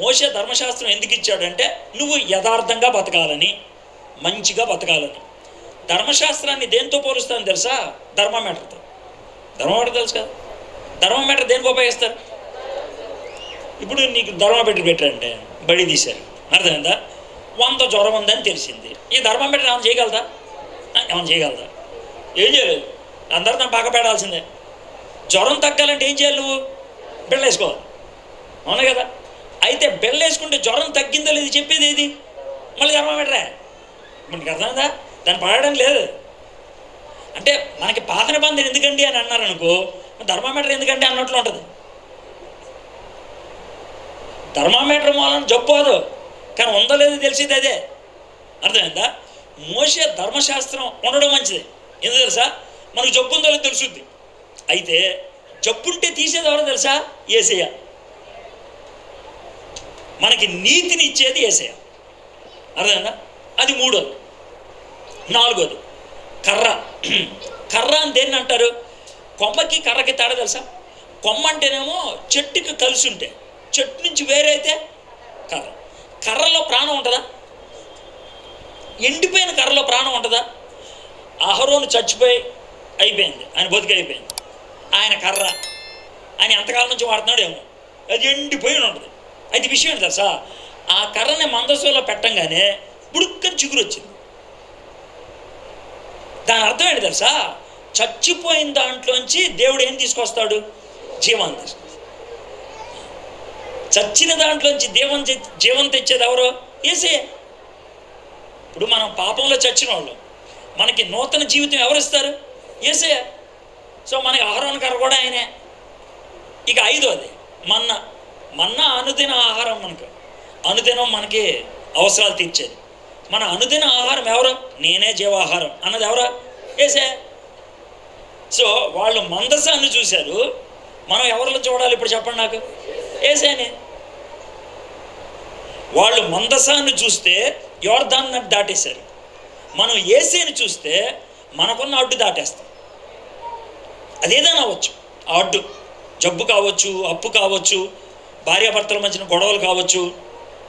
మోషే ధర్మశాస్త్రం ఎందుకు ఇచ్చాడు అంటే నువ్వు యథార్థంగా బతకాలని, మంచిగా బతకాలని. ధర్మశాస్త్రాన్ని దేంతో పోలుస్తాను తెలుసా? థర్మామీటర్తో. థర్మామీటర్ తెలుసు కదా? థర్మామీటర్ దేనికి ఉపయోగిస్తారు? ఇప్పుడు నీకు థర్మామీటర్ పెట్టారంటే బడి తీశారు, అర్థమైందా? 100 జ్వరం ఉందని తెలిసింది. ఈ థర్మామీటర్ ఏమైనా చేయగలదా? ఏమైనా చేయగలదా? ఏం చేయలేదు. అందరితో బాగా పెట్టాల్సిందే. జ్వరం తగ్గాలంటే ఏం చేయాలి? నువ్వు బిళ్ళ వేసుకోవాలి, అవునా కదా? అయితే బిళ్ళ వేసుకుంటే జ్వరం తగ్గిందో లేదు చెప్పేది ఏది? మళ్ళీ థర్మామీటరే. మనకి అర్థమైందా? దాన్ని పడడం లేదు. అంటే మనకి పాత నిబంధన ఎందుకండి అని అన్నారనుకో, థర్మామీటర్ ఎందుకంటే అన్నట్లు ఉంటుంది. థర్మామీటర్ మూలం జబ్బోదు, కానీ ఉందో లేదో తెలిసింది అదే. అర్థమైందా? మోషే ధర్మశాస్త్రం ఉండడం మంచిది. ఎందుకు తెలుసా? మనకు జబ్బు ఉందో లేదో తెలుసుద్ది. అయితే జబ్బుంటే తీసేది ఎవరో తెలుసా? యేసయ్య. మనకి నీతిని ఇచ్చేది యేసయ్య, అర్థమైందా? అది 3వది. 4వది కర్ర. కర్ర అని దేన్ని అంటారు? కొమ్మకి కర్రకి తేడా తెలుసా? కొమ్మ అంటేనేమో చెట్టుకి కలిసి ఉంటే, చెట్టు నుంచి వేరే అయితే కర్ర. కర్రలో ప్రాణం ఉంటుందా? ఎండిపోయిన కర్రలో ప్రాణం ఉంటుందా? అహరోను చచ్చిపోయి అయిపోయింది, ఆయన బతికి అయిపోయింది. ఆయన కర్ర ఆయన ఎంతకాలం నుంచి వాడుతున్నాడు ఏమో, అది ఎండిపోయి ఉంటుంది. అయితే విషయం ఏంటి తెలుసా? ఆ కర్రని మందసంలో పెట్టంగానే బుడుక్కని చిగురు వచ్చింది. దాని అర్థం ఏంటి తెలుసా? చచ్చిపోయిన దాంట్లోంచి దేవుడు ఏం తీసుకొస్తాడు? జీవాన్ని తీసుకొస్తాడు. చచ్చిన దాంట్లోంచి జీవం తెచ్చేది ఎవరు? యేసే. ఇప్పుడు మనం పాపంలో చచ్చిన వాళ్ళు, మనకి నూతన జీవితం ఎవరు ఇస్తారు? యేసే. సో మనకి ఆహారానికి కూడా ఆయనే. ఇక ఐదోది మన్నా అనుదిన ఆహారం. అనుదినం మనకి అవసరాలు తీర్చేది. మన అనుదిన ఆహారం ఎవరు? నేనే జీవాహారం అన్నది ఎవరు? యేసే. సో వాళ్ళు మందసాన్ని చూశారు, మనం ఎవరిలో చూడాలి ఇప్పుడు చెప్పండి నాకు? యేసేని. వాళ్ళు మందసాన్ని చూస్తే యోర్దాన్ని దాటేశారు, మనం యేసేని చూస్తే మనకున్న అడ్డు దాటేస్తాం. అదేదైనా అవ్వచ్చు, ఆ అడ్డు జబ్బు కావచ్చు, అప్పు కావచ్చు, భార్యాభర్తల మధ్యన గొడవలు కావచ్చు,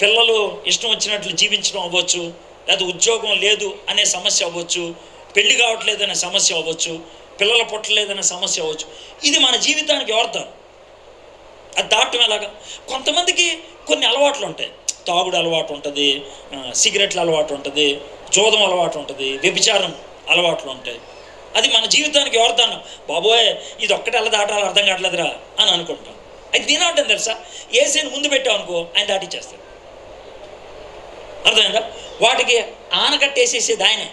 పిల్లలు ఇష్టం వచ్చినట్లు జీవించడం అవ్వచ్చు, లేదా ఉద్యోగం లేదు అనే సమస్య అవ్వచ్చు, పెళ్లి కావట్లేదనే సమస్య అవ్వచ్చు, పిల్లలు పుట్టలేదనే సమస్య అవ్వచ్చు. ఇది మన జీవితానికి యోర్దాను. అది దాటం ఎలాగా? కొంతమందికి కొన్ని అలవాట్లు ఉంటాయి. తాగుడు అలవాటు ఉంటుంది, సిగరెట్ల అలవాటు ఉంటుంది, జోదం అలవాటు ఉంటుంది, వ్యభిచారం అలవాట్లు ఉంటాయి. అది మన జీవితానికి యోర్దాను. బాబోయ్ ఇది ఒక్కటే ఎలా దాటాలో అర్థం కావట్లేదురా అని అనుకుంటాం. అది దీనంటాం తెలుసా? యేసేని ముందు పెట్టాం అనుకో, ఆయన దాటిచ్చేస్తాడు. అర్థమైందా? వాటికి ఆనకట్టేసేసేది ఆయనే.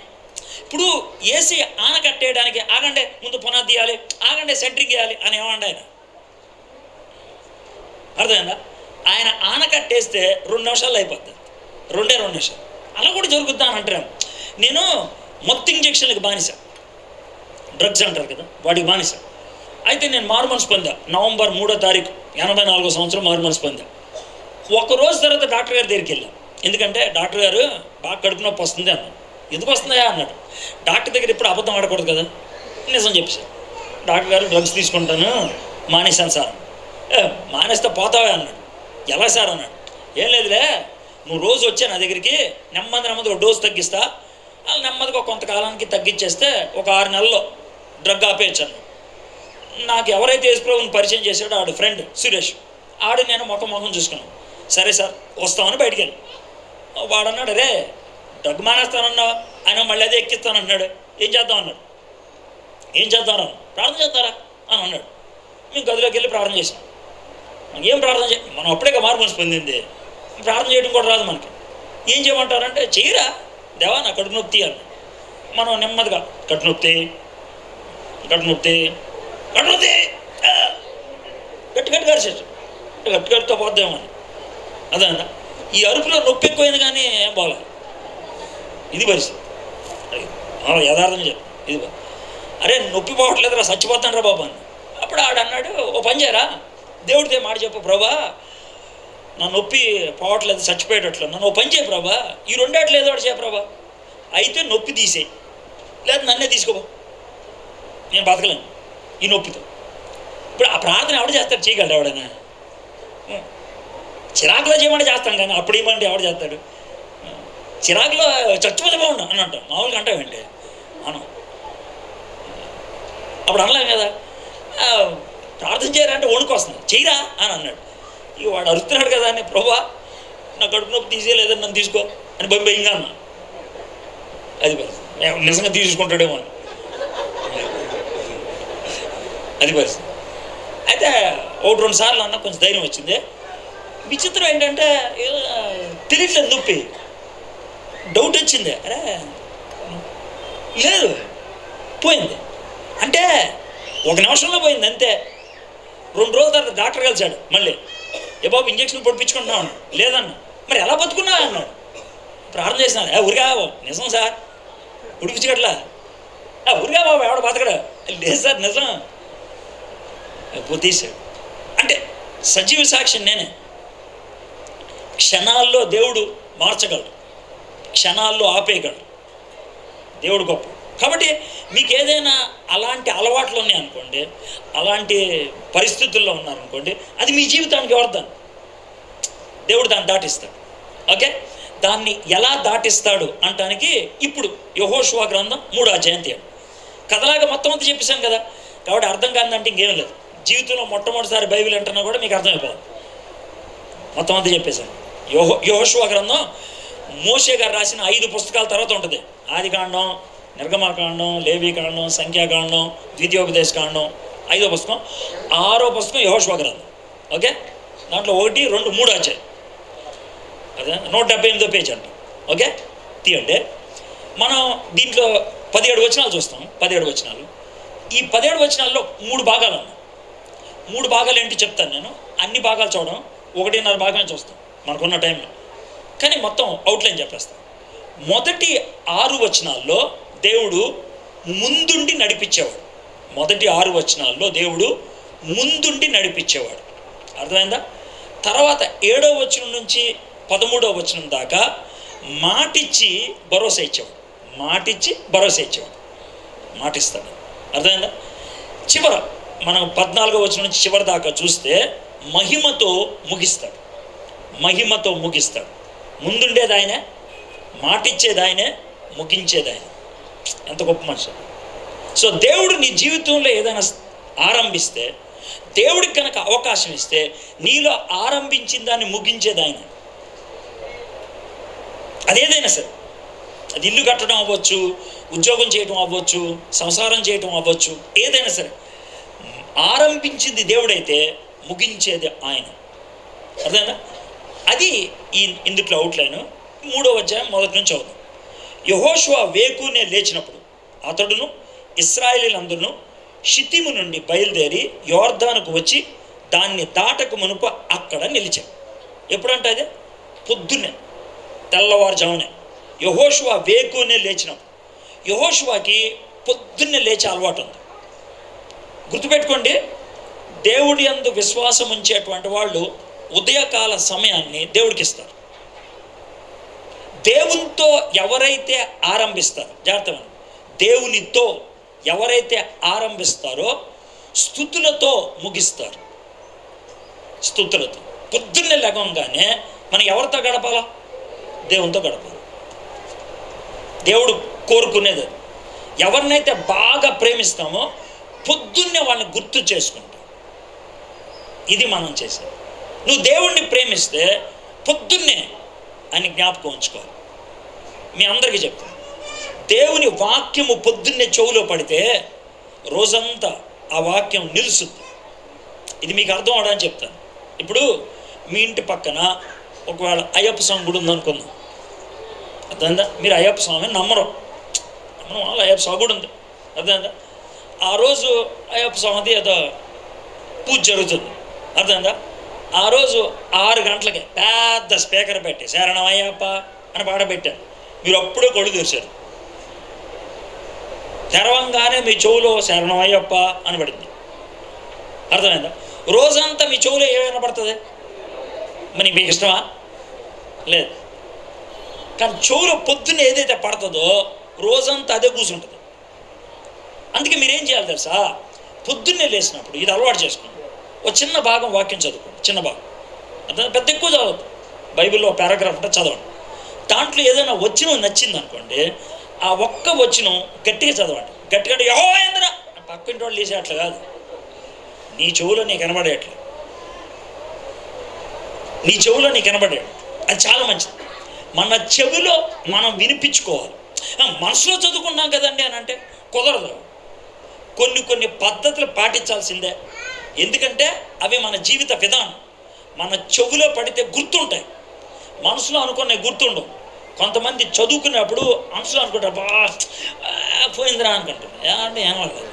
ఇప్పుడు యేసే ఆనకట్టేయడానికి ఆగండే, ముందు పునాది తీయాలి, ఆగండే సెంట్రింగ్ చేయాలి అని ఏమండి ఆయన? అర్థమైందా? ఆయన ఆనకట్టేస్తే 2 నిమిషాల్లో అయిపోద్ది. 2 నిమిషాలు అలా కూడా జరుగుద్దా అని అంటారు. నేను మత్తు ఇంజక్షన్లకు బానిస, డ్రగ్స్ అంటారు కదా, వాటికి బానిస. అయితే నేను మారుమనసు పొందా. నవంబర్ 3వ తారీఖు 84వ సంవత్సరం మారుమనసు పొందా. ఒకరోజు తర్వాత డాక్టర్ గారి దగ్గరికి వెళ్ళాం. ఎందుకంటే డాక్టర్ గారు బాగా కడుపు నొప్పి వస్తుంది అన్నాడు. ఎందుకు వస్తుందా అన్నాడు. డాక్టర్ దగ్గర ఇప్పుడు అబద్ధం ఆడకూడదు కదా, నిజం చెప్పేశాను. డాక్టర్ గారు డ్రగ్స్ తీసుకుంటాను మానేశాను సార్. మానేస్తే పోతావే అన్నాడు. ఎలా సార్ అన్నాడు. ఏం లేదులే, నువ్వు రోజు వచ్చా నా దగ్గరికి, నెమ్మదిగా డోసు తగ్గిస్తా, వాళ్ళు నెమ్మదిగా కొంతకాలానికి తగ్గించేస్తే ఒక 6 నెలల్లో డ్రగ్ ఆపేయచ్చు అన్నాడు. నాకు ఎవరైతే యేసుప్రభుని పరిచయం చేశాడో ఆడు ఫ్రెండ్ సురేష్, ఆడు నేను ముఖం చూసుకున్నాను. సరే సార్ వస్తామని బయటికి వెళ్ళి వాడు అన్నాడు, రే డ్రగ్ మానేస్తానన్నావు, ఆయన మళ్ళీ అదే ఎక్కిస్తానన్నాడు. ఏం చేద్దాం అన్నాడు. ఏం చేద్దాం ప్రార్థన చేస్తారా అని అన్నాడు. మేము గదిలోకి వెళ్ళి ప్రార్థన చేసాం. ఏం ప్రార్థన మనం అప్పుడే మారుమనసు పొందింది, ప్రార్థన చేయడం కూడా రాదు మనకి. ఏం చేయమంటారంటే, చెయ్యరా దేవా నా కడుపు నొప్పి అన్నాడు. మనం నెమ్మదిగా కడుపు నొప్పి గట్టి కరిచేచ్చు, గట్టితో పోద్దామో అని. అదే ఈ అరుపులో నొప్పి ఎక్కువైంది కానీ ఏం బాగలేదు. ఇది పరిస్థితి. యథార్థం చెప్పు, ఇది అరే నొప్పి పోవట్లేదురా, చచ్చిపోతాను రా బాబా అని. అప్పుడు ఆడన్నాడు, ఓ పని చేయరా, దేవుడితే మాట చెప్పు, ప్రభా నా నొప్పి పోవట్లేదు, చచ్చిపోయేటట్లు, నన్ను ఓ పని చేయ ప్రభా, ఈ 2 ఏదో ఒకటి చేయ ప్రభా, అయితే నొప్పి తీసేయి, లేదా నన్నే తీసుకోబో, నేను బతకలేను ఈ నొప్పితో. ఇప్పుడు ఆ ప్రార్థన ఎవడు చేస్తాడు? చేయగలడు ఎవడైనా? చిరాకులో చేయమంటే చేస్తాం, కానీ అప్పుడు ఏమంటే ఎవడు చేస్తాడు? చిరాకులో చచ్చిపోతే బాగుండు అని అంటాం, మామూలుగా అంటావేంటి మనం. అప్పుడు అనలేం కదా. ప్రార్థన చేయరంటే వణుకు వస్తుంది, చెయ్యరా అని అన్నాడు. ఇక వాడు అరుస్తున్నాడు కదా అని, ప్రభా నా కడుపు నొప్పి తీసేయలేదని నన్ను తీసుకో అని భయంగా అన్నా. అది పరిస్థితి. నిజంగా తీసుకుంటాడేమో అని అది పరిస్థితి. అయితే 1-2 సార్లు అన్న కొంచెం ధైర్యం వచ్చింది. విచిత్రం ఏంటంటే తెలియట్లేదు, నొప్పి డౌట్ వచ్చింది, అరే లేదు పోయింది అంటే 1 నిమిషంలో పోయింది అంతే. 2 రోజుల తర్వాత డాక్టర్ కలిసాడు మళ్ళీ, ఏ బాబు ఇంజక్షన్ పొడిపించుకుంటున్నావు అన్నాడు. లేదన్నా. మరి ఎలా బతుకున్నావు అన్నాడు. ప్రార్థన చేసినాను. ఊరిగా నిజం సార్, ఉడిపించగట్లా, ఊరిగా బాబు ఎవడ బతకడా? లేదు సార్ నిజం. తీసాడు అంటే సజీవ సాక్ష్యం నేనే. క్షణాల్లో దేవుడు మార్చగలడు, క్షణాల్లో ఆపేయగలడు. దేవుడు గొప్ప. కాబట్టి మీకు ఏదైనా అలాంటి అలవాట్లు ఉన్నాయనుకోండి, అలాంటి పరిస్థితుల్లో ఉన్నారనుకోండి, అది మీ జీవితానికి వర్ధన్. దేవుడు దాన్ని దాటిస్తాడు. ఓకే, దాన్ని ఎలా దాటిస్తాడు అంటానికి ఇప్పుడు యెహోషువ గ్రంథం 3వ అధ్యాయం తీయండి. కథలాగా మొత్తం అంతా చెప్పేశాను కదా, కాబట్టి అర్థం కాదంటే ఇంకేం లేదు. జీవితంలో మొట్టమొదటిసారి బైబిల్ అంటున్నా కూడా మీకు అర్థమైపోవాలి. మొత్తం అంతా చెప్పేశాను. యెహోషువ గ్రంథం మోషే గారు రాసిన 5 పుస్తకాల తర్వాత ఉంటుంది. ఆదికాండం, నిర్గమకాండం, లేవీకాండం, సంఖ్యాకాండం, ద్వితీయోపదేశకాండం, 5వ పుస్తకం. 6వ పుస్తకం యెహోషువ గ్రంథం. ఓకే, దాంట్లో 1, 2, 3 వచ్చాయి. అదే 178వ పేజ్ అంట. ఓకే, తీయండి. మనం దీంట్లో 17 వచనాలు చూస్తాం. 17 వచనాలు. ఈ 17 వచనాల్లో 3 భాగాలు ఉన్నాయి. 3 భాగాలు ఏంటి చెప్తాను నేను. అన్ని భాగాలు చూడడం, 1.5 భాగమే చూస్తాం మనకున్న టైంలో. కానీ మొత్తం అవుట్లైన్ చెప్పేస్తాం. మొదటి 6 వచనాల్లో దేవుడు ముందుండి నడిపించేవాడు. మొదటి 6 వచనాల్లో దేవుడు ముందుండి నడిపించేవాడు. అర్థమైందా? తర్వాత 7వ వచనం నుంచి 13వ వచనం దాకా మాటిచ్చి భరోసా ఇచ్చేవాడు. మాటిచ్చి భరోసా ఇచ్చేవాడు. మాటిస్తాడు. అర్థమైందా? చివర మనం 14వ వచనం నుంచి చివరి దాకా చూస్తే మహిమతో ముగిస్తాడు. మహిమతో ముగిస్తాడు. ముందుండేది ఆయనే, మాటిచ్చేది ఆయనే, ముగించేది ఆయన. ఎంత గొప్ప మనిషి. సో దేవుడు నీ జీవితంలో ఏదైనా ఆరంభిస్తే, దేవుడికి కనుక అవకాశం ఇస్తే, నీలో ఆరంభించిన దాన్ని ముగించేది ఆయన. అదేదైనా సరే, అది ఇల్లు కట్టడం అవ్వచ్చు, ఉద్యోగం చేయడం అవ్వచ్చు, సంసారం చేయడం అవ్వచ్చు, ఏదైనా సరే ఆరంభించింది దేవుడైతే ముగించేది ఆయన. అర్థమైందా? అది ఇందుట్లో అవుట్లైన్. 3వ అధ్యాయం మొదటి నుంచి అవుతాం. యెహోషువ వేకునే లేచినప్పుడు అతడును ఇశ్రాయేలీయులందరూ షిత్తీము నుండి బయలుదేరి యోర్దానుకు వచ్చి దాన్ని దాటక మునుపు అక్కడ నిలిచారు. ఎప్పుడంటే అదే పొద్దున్నే, తెల్లవారుజామునే. యెహోషువ వేకునే లేచినప్పుడు. యెహోషువకి పొద్దున్నే లేచే అలవాటు ఉంది. గుర్తుపెట్టుకోండి, దేవుడి యందు విశ్వాసం ఉంచేటువంటి వాళ్ళు ఉదయకాల సమయాన్ని దేవుడికి ఇస్తారు. దేవునితో ఎవరైతే ఆరంభిస్తారో, జాగ్రత్తగా, దేవునితో ఎవరైతే ఆరంభిస్తారో స్తుతులతో ముగిస్తారు. స్తుతులతో. పొద్దున్నే లెగంగానే మనం ఎవరితో గడపాలా? దేవునితో గడపాలి. దేవుడు కోరుకునేది ఎవరినైతే బాగా ప్రేమిస్తామో పొద్దున్నే వాళ్ళని గుర్తు చేసుకుంటాం. ఇది మనం చేసేది. నువ్వు దేవుణ్ణి ప్రేమిస్తే పొద్దున్నే అని జ్ఞాపకం ఉంచుకోవాలి. మీ అందరికీ చెప్తాను, దేవుని వాక్యము పొద్దున్నే చెవులో పడితే రోజంతా ఆ వాక్యం నిలుస్తుంది. ఇది మీకు అర్థం అవడానికి చెప్తాను. ఇప్పుడు మీ ఇంటి పక్కన ఒకవేళ అయ్యప్ప స్వామి గుడి ఉందనుకుందాం. అర్థమైందా? మీరు అయ్యప్ప స్వామిని నమ్మరు, వాళ్ళు అయ్యప్ప స్వామి గుడి ఉంది. అర్థమైందా? ఆ రోజు అయ్యప్ప స్వామిది ఏదో పూజ జరుగుతుంది. అర్థమైందా? ఆ రోజు 6 గంటలకి పెద్ద స్పీకర్ పెట్టి శరణం అయ్యప్ప అని పాడబెట్టారు. మీరు అప్పుడే కళ్ళు తెరిచారు. తెరవంగానే మీ చెవులో శరణం అయ్యప్ప అని పడింది. అర్థమైందా? రోజంతా మీ చెవులో ఏమైనా పడుతుంది? మరి మీకు ఇష్టమా? లేదు. కానీ చెవులో పొద్దున్న ఏదైతే పడుతుందో రోజంతా అదే కూర్చుంటుంది. అందుకే మీరేం చేయాలి తెలుసా? పొద్దున్నే లేచినప్పుడు ఇది అలవాటు చేసుకోండి. ఒక చిన్న భాగం వాక్యం చదువుకోండి. చిన్న భాగం, అర్థం, పెద్ద ఎక్కువ చదవద్దు. బైబిల్లో పారాగ్రాఫ్ అంటే చదవండి. దాంట్లో ఏదైనా వచనం నచ్చింది అనుకోండి, ఆ ఒక్క వచనం గట్టిగా చదవండి. గట్టిగా యెహోవా యందున పక్కింటి వాళ్ళు లేసే అట్లా కాదు, నీ చెవులో నీకు కనబడేట్లు, నీ చెవులో నీకు కనబడేట్లు. అది చాలా మంచిది. మన చెవిలో మనం వినిపించుకోవాలి. మనసులో చదువుకున్నాం కదండి అని అంటే కుదరదు. కొన్ని పద్ధతులు పాటించాల్సిందే. ఎందుకంటే అవి మన జీవిత విధానం. మన చెవులో పడితే గుర్తుంటాయి, మనసులో అనుకునే గుర్తుండవు. కొంతమంది చదువుకునేప్పుడు మనసులో అనుకుంటారు, బా పోయిందిరా అనుకుంటారు. అంటే ఏమలేదు.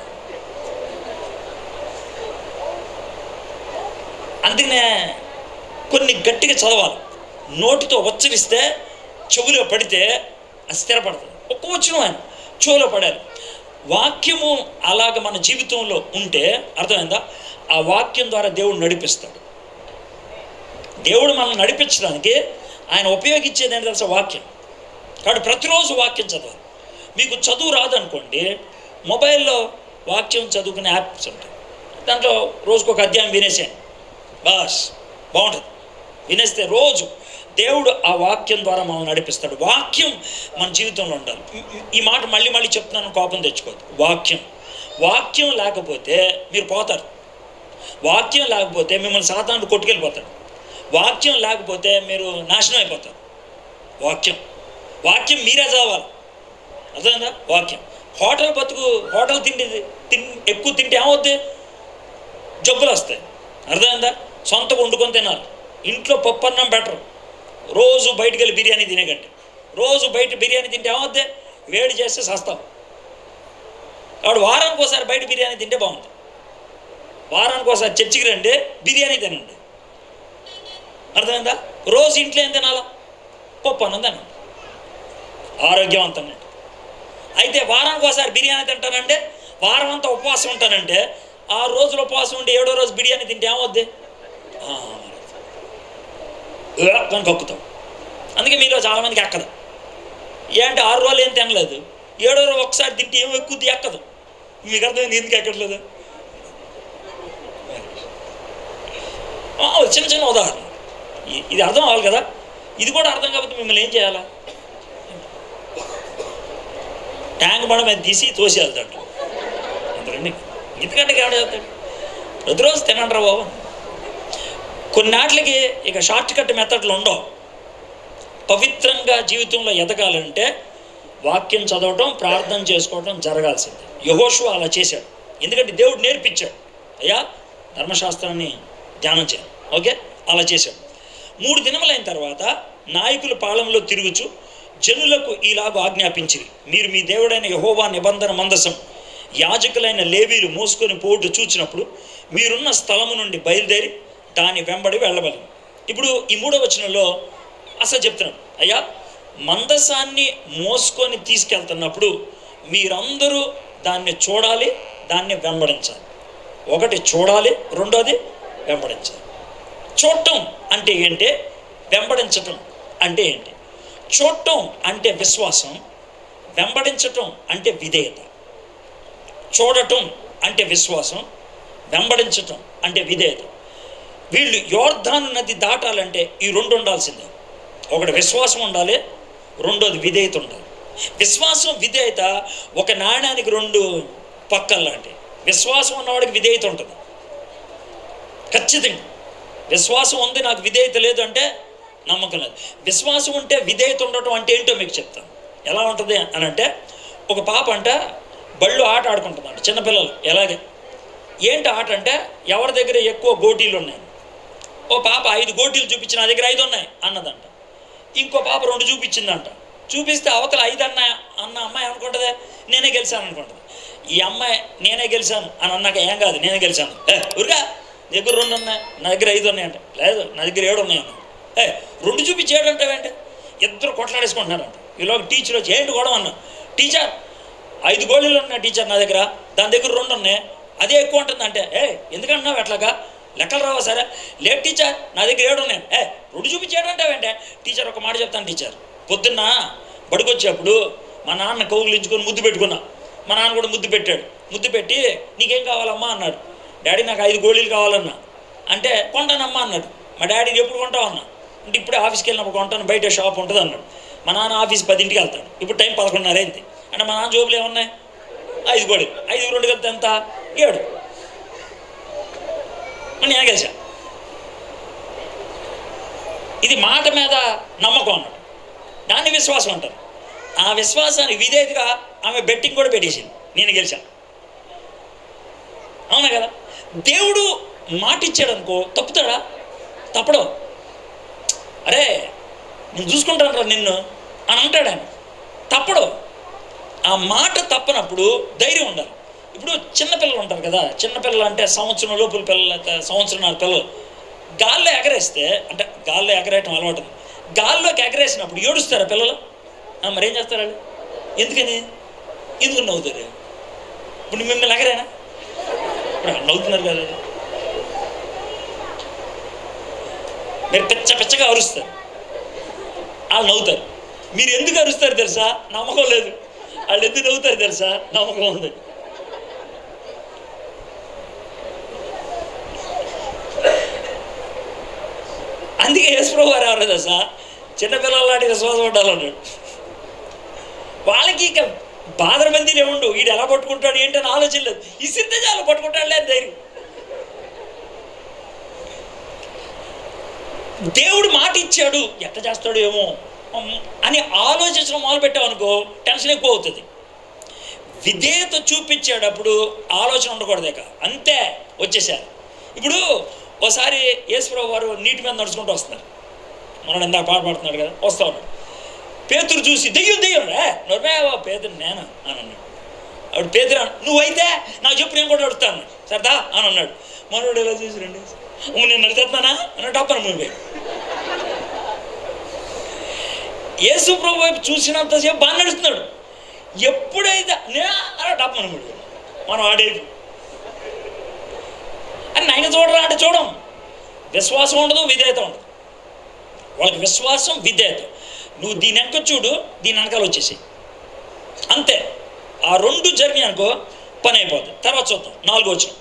అందుకనే కొన్ని గట్టిగా చదవాలి. నోటితో ఉచ్చరిస్తే చెవులో పడితే అది స్థిరపడుతుంది. ఒక్క వచనం ఆయన చెవులో పడాలి. వాక్యము అలాగ మన జీవితంలో ఉంటే అర్థమైందా? ఆ వాక్యం ద్వారా దేవుడు నడిపిస్తాడు. దేవుడు మనల్ని నడిపించడానికి ఆయన ఉపయోగించేది ఏంటి తెలుసా? వాక్యం. కాబట్టి ప్రతిరోజు వాక్యం చదవాలి. మీకు చదువు రాదనుకోండి, మొబైల్లో వాక్యం చదువుకునే యాప్స్ ఉంటాయి. దాంట్లో రోజుకు ఒక అధ్యాయం వినేసేయండి, బాస్ బాగుంటుంది. వినేస్తే రోజు దేవుడు ఆ వాక్యం ద్వారా మనం నడిపిస్తాడు. వాక్యం మన జీవితంలో ఉండాలి. ఈ మాట మళ్ళీ మళ్ళీ చెప్తున్నాను, కోపం తెచ్చుకోవద్దు. వాక్యం లేకపోతే మీరు పోతారు. వాక్యం లేకపోతే మిమ్మల్ని సాతానుడు కొట్టుకెళ్ళిపోతాడు. వాక్యం లేకపోతే మీరు నాశనం అయిపోతారు. వాక్యం మీరే చదవాలి. అర్థమైందా? వాక్యం. హోటల్ తిండి ఎక్కువ తింటే ఏమవుద్ది? జబ్బులు వస్తాయి. అర్థమైందా? సొంతగా వండుకొని తినాలి. ఇంట్లో పప్పు అన్నం బెటర్, రోజు బయటికి వెళ్ళి బిర్యానీ తినేకంటే. రోజు బయట బిర్యానీ తింటే ఏమవుద్ది, వేడి చేస్తే సస్తాం. కాబట్టి వారానికి ఒకసారి బయట బిర్యానీ తింటే బాగుంటుంది. వారానికి ఒకసారి చర్చికి రండి, బిర్యానీ తినండి. అర్థమైందా? రోజు ఇంట్లో ఏం తినాలా, పప్పు అన్నం తినండి, ఆరోగ్యవంతంగా. అయితే వారానికి ఒకసారి బిర్యానీ తింటానంటే, వారం అంతా ఉపవాసం ఉంటానంటే, 6 రోజులు ఉపవాసం ఉండి 7వ రోజు బిర్యానీ తింటే ఏమవుద్ది, దాన్ని కక్కుతాం. అందుకే మీలో చాలామందికి ఎక్కదు. ఏంటంటే 6 రోజులు ఏం తినలేదు, 7వ రోజు ఒకసారి తింటే ఏమో ఎక్కువ ఎక్కదు. మీకు అర్థమైంది ఎందుకు ఎక్కట్లేదు? చిన్న చిన్న ఉదాహరణ, ఇది అర్థం అవ్వాలి కదా. ఇది కూడా అర్థం కాకపోతే మిమ్మల్ని ఏం చేయాలా, ట్యాంక్ బండ మీద తీసి తోసి వెళ్తాడు అంతకండి. ఇంతకంటే ఎవడ వెళ్తాడు? ప్రతిరోజు తినండ్రా బాబు. కొన్నాట్లకి ఇక షార్ట్ కట్ మెథడ్లు ఉండవు. పవిత్రంగా జీవితంలో ఎదగాలంటే వాక్యం చదవటం, ప్రార్థన చేసుకోవటం జరగాల్సిందే. యెహోషువ అలా చేశాడు, ఎందుకంటే దేవుడు నేర్పించాడు. అయ్యా ధర్మశాస్త్రాన్ని ధ్యానం చేయాలి, ఓకే, అలా చేశాడు. 3 దినములైన తర్వాత నాయకులు పాళెంలో తిరుగుచు జనులకు ఈలాగు ఆజ్ఞాపించిరి, మీరు మీ దేవుడైన యెహోవా నిబంధన మందసం యాజకులైన లేవీలు మోసుకొని పోటు చూచినప్పుడు మీరున్న స్థలము నుండి బయలుదేరి దాని వెంబడి వెళ్ళవలెను. ఇప్పుడు ఈ 3వ వచనంలో అసలు చెప్తున్నాడు, అయ్యా మందసాన్ని మోసుకొని తీసుకెళ్తున్నప్పుడు మీరందరూ దాన్ని చూడాలి, దాన్ని వెంబడించాలి. ఒకటి చూడాలి, రెండోది వెంబడించాలి. చూడటం అంటే ఏంటి, వెంబడించటం అంటే ఏంటి? చూడటం అంటే విశ్వాసం, వెంబడించటం అంటే విధేయత. చూడటం అంటే విశ్వాసం, వెంబడించటం అంటే విధేయత. వీళ్ళు యోర్దాను నది దాటాలంటే ఈ 2 ఉండాల్సిందే. ఒకటి విశ్వాసం ఉండాలి, రెండోది విధేయత ఉండాలి. విశ్వాసం విధేయత ఒక నాణ్యానికి 2 పక్కలు లాంటి. విశ్వాసం ఉన్నవాడికి విధేయత ఉంటుంది ఖచ్చితంగా. విశ్వాసం ఉంది నాకు విధేయత లేదు అంటే నమ్మకం లేదు. విశ్వాసం ఉంటే విధేయత ఉండటం అంటే ఏంటో మీకు చెప్తాను. ఎలా ఉంటుంది అని అంటే, ఒక పాప అంట బళ్ళు ఆట ఆడుకుంటుందంట, చిన్నపిల్లలు. ఎలాగే ఏంటి ఆట అంటే, ఎవరి దగ్గర ఎక్కువ గోటీలు ఉన్నాయి. ఓ పాప 5 గోటీలు చూపించి నా దగ్గర 5 ఉన్నాయి అన్నదంట. ఇంకో పాప 2 చూపించిందంట. చూపిస్తే అవతల 5 అన్న అమ్మాయి అనుకుంటుంది నేనే గెలిచాను అనుకుంటుంది. ఈ అమ్మాయి నేనే గెలిచాను అని అన్నాక ఏం కాదు, నేనే గెలిచాను, ఊరిగా దగ్గర 2 ఉన్నాయి, నా దగ్గర 5 ఉన్నాయి అంట. లేదు నా దగ్గర 7 ఉన్నాయి అన్న. 2 చూపించి 7 అంటావేంటే? ఇద్దరు కొట్లాడేసుకుంటున్నారంట. ఈలోకి టీచర్ వచ్చి ఏంటి గొడవ అన్న, టీచర్ 5 గోళీలు ఉన్నాయి టీచర్ నా దగ్గర, దాని దగ్గర 2 ఉన్నాయి, అదే ఎక్కువ ఉంటుంది అంటే, ఎందుకంటున్నావు ఎట్లాగా, లెక్కలు రావా సరే? లేదు టీచర్ నా దగ్గర 7 ఉన్నాయి. 2 చూపించి 7 అంటావేంటే? టీచర్ ఒక మాట చెప్తాను టీచర్, పొద్దున్న బడికొచ్చేప్పుడు మా నాన్న కౌగులించుకొని ముద్దు పెట్టుకున్నా, మా నాన్న కూడా ముద్దు పెట్టాడు. ముద్దు పెట్టి నీకేం కావాలమ్మా అన్నాడు. డాడీ నాకు 5 గోళీలు కావాలన్నా అంటే, కొంటానమ్మా అన్నాడు. మా డాడీని ఎప్పుడు కొంటావు అన్నా అంటే, ఇప్పుడే ఆఫీస్కి వెళ్ళినప్పుడు కొంటాను, బయట షాప్ ఉంటుంది అన్నాడు. మా నాన్న ఆఫీస్ 10ంటికి వెళ్తాడు, ఇప్పుడు టైం 11:30 అయింది అంటే మా నాన్న జోబులు ఏమున్నాయి, 5 గోళీలు. 5 2 కలిపితే ఎంత, 7. నేను గెలిచా. ఇది మాట మీద నమ్మకం అన్నాడు, దాన్ని విశ్వాసం అంటారు. ఆ విశ్వాసాన్ని విధేయతగా ఆమె బెట్టింగ్ కూడా పెట్టేసింది, నేను గెలిచాను. అవునా కదా? దేవుడు మాట ఇచ్చాడు అనుకో, తప్పుతాడా? తప్పడు. అరే నేను చూసుకుంటాను రా నిన్ను అని అంటాడు ఆయన, తప్పడు. ఆ మాట తప్పనప్పుడు ధైర్యం ఉండాలి. ఇప్పుడు చిన్నపిల్లలు ఉంటారు కదా, చిన్నపిల్లలు అంటే సంవత్సరం లోపల పిల్లలు, సంవత్సరాల పిల్లలు గాల్లో ఎగరేస్తే, అంటే గాల్లో ఎగరేయటం అలవాటు, గాల్లోకి ఎగరేసినప్పుడు ఏడుస్తారా పిల్లలు? మరేం చేస్తారు వాళ్ళు? ఎందుకు నవ్వుతారు? ఇప్పుడు మిమ్మల్ని ఎగరేనా? ఇప్పుడు నవ్వుతున్నారు కదా, మీరు పిచ్చగా అరుస్తారు, వాళ్ళు నవ్వుతారు. మీరు ఎందుకు అరుస్తారు తెలుసా? నమ్మకం లేదు. వాళ్ళు ఎందుకు నవ్వుతారు తెలుసా? నమ్మకం ఉంది. అందుకే యేసుప్రభు వారు ఎవరు తెలుసా? చిన్నపిల్లల లాంటి విశ్వాసం ఉండాలన్నాడు. వాళ్ళకి ఇక బాధర మందినే ఉండు, వీడు ఎలా పట్టుకుంటాడు ఏంటని ఆలోచన లేదు. ఇసిరితే చాలు పట్టుకుంటాడు, లేదు ధైర్యం. దేవుడు మాట ఇచ్చాడు, ఎట్లా చేస్తాడు ఏమో అని ఆలోచించడం మొదలుపెట్టావు అనుకో, టెన్షన్ ఎక్కువ అవుతుంది. విధేయత చూపించేటప్పుడు ఆలోచన ఉండకూడదు, ఇక అంతే వచ్చేసారు. ఇప్పుడు ఒకసారి యేసుప్రభు వారు నీటి మీద నడుచుకుంటూ వస్తున్నారు. మనం ఇందాక పాట పాడుతున్నాడు కదా, వస్తా ఉన్నాడు. పేతురు చూసి దెయ్యం దెయ్యం నొరమేవా పేతురు నేనా అని అన్నాడు. అప్పుడు పేతురు నువ్వైతే నాకు చెప్పు, నేను కూడా అడుగుతాను సరదా అని అన్నాడు. మనోడు ఎలా చూసి రండి నేను నడుతున్నానా అన్నట్టు అప్పని మూవీ. యేసు ప్రభు వైపు చూసినంతసేపు బాగా నడుస్తున్నాడు. ఎప్పుడైతే అన్నట్టు అప్పని మూవీ మనం ఆడేది అని ఆయన చూడరా అంటే చూడం. విశ్వాసం ఉండదు, విధేయత ఉండదు. వాళ్ళకి విశ్వాసం, విధేయత. నువ్వు దీని వెనక చూడు, దీని వెనకాల వచ్చేసి అంతే. ఆ రెండు జరిగి అనుకో పని అయిపోతుంది. తర్వాత చూద్దాం 4వ వచనం.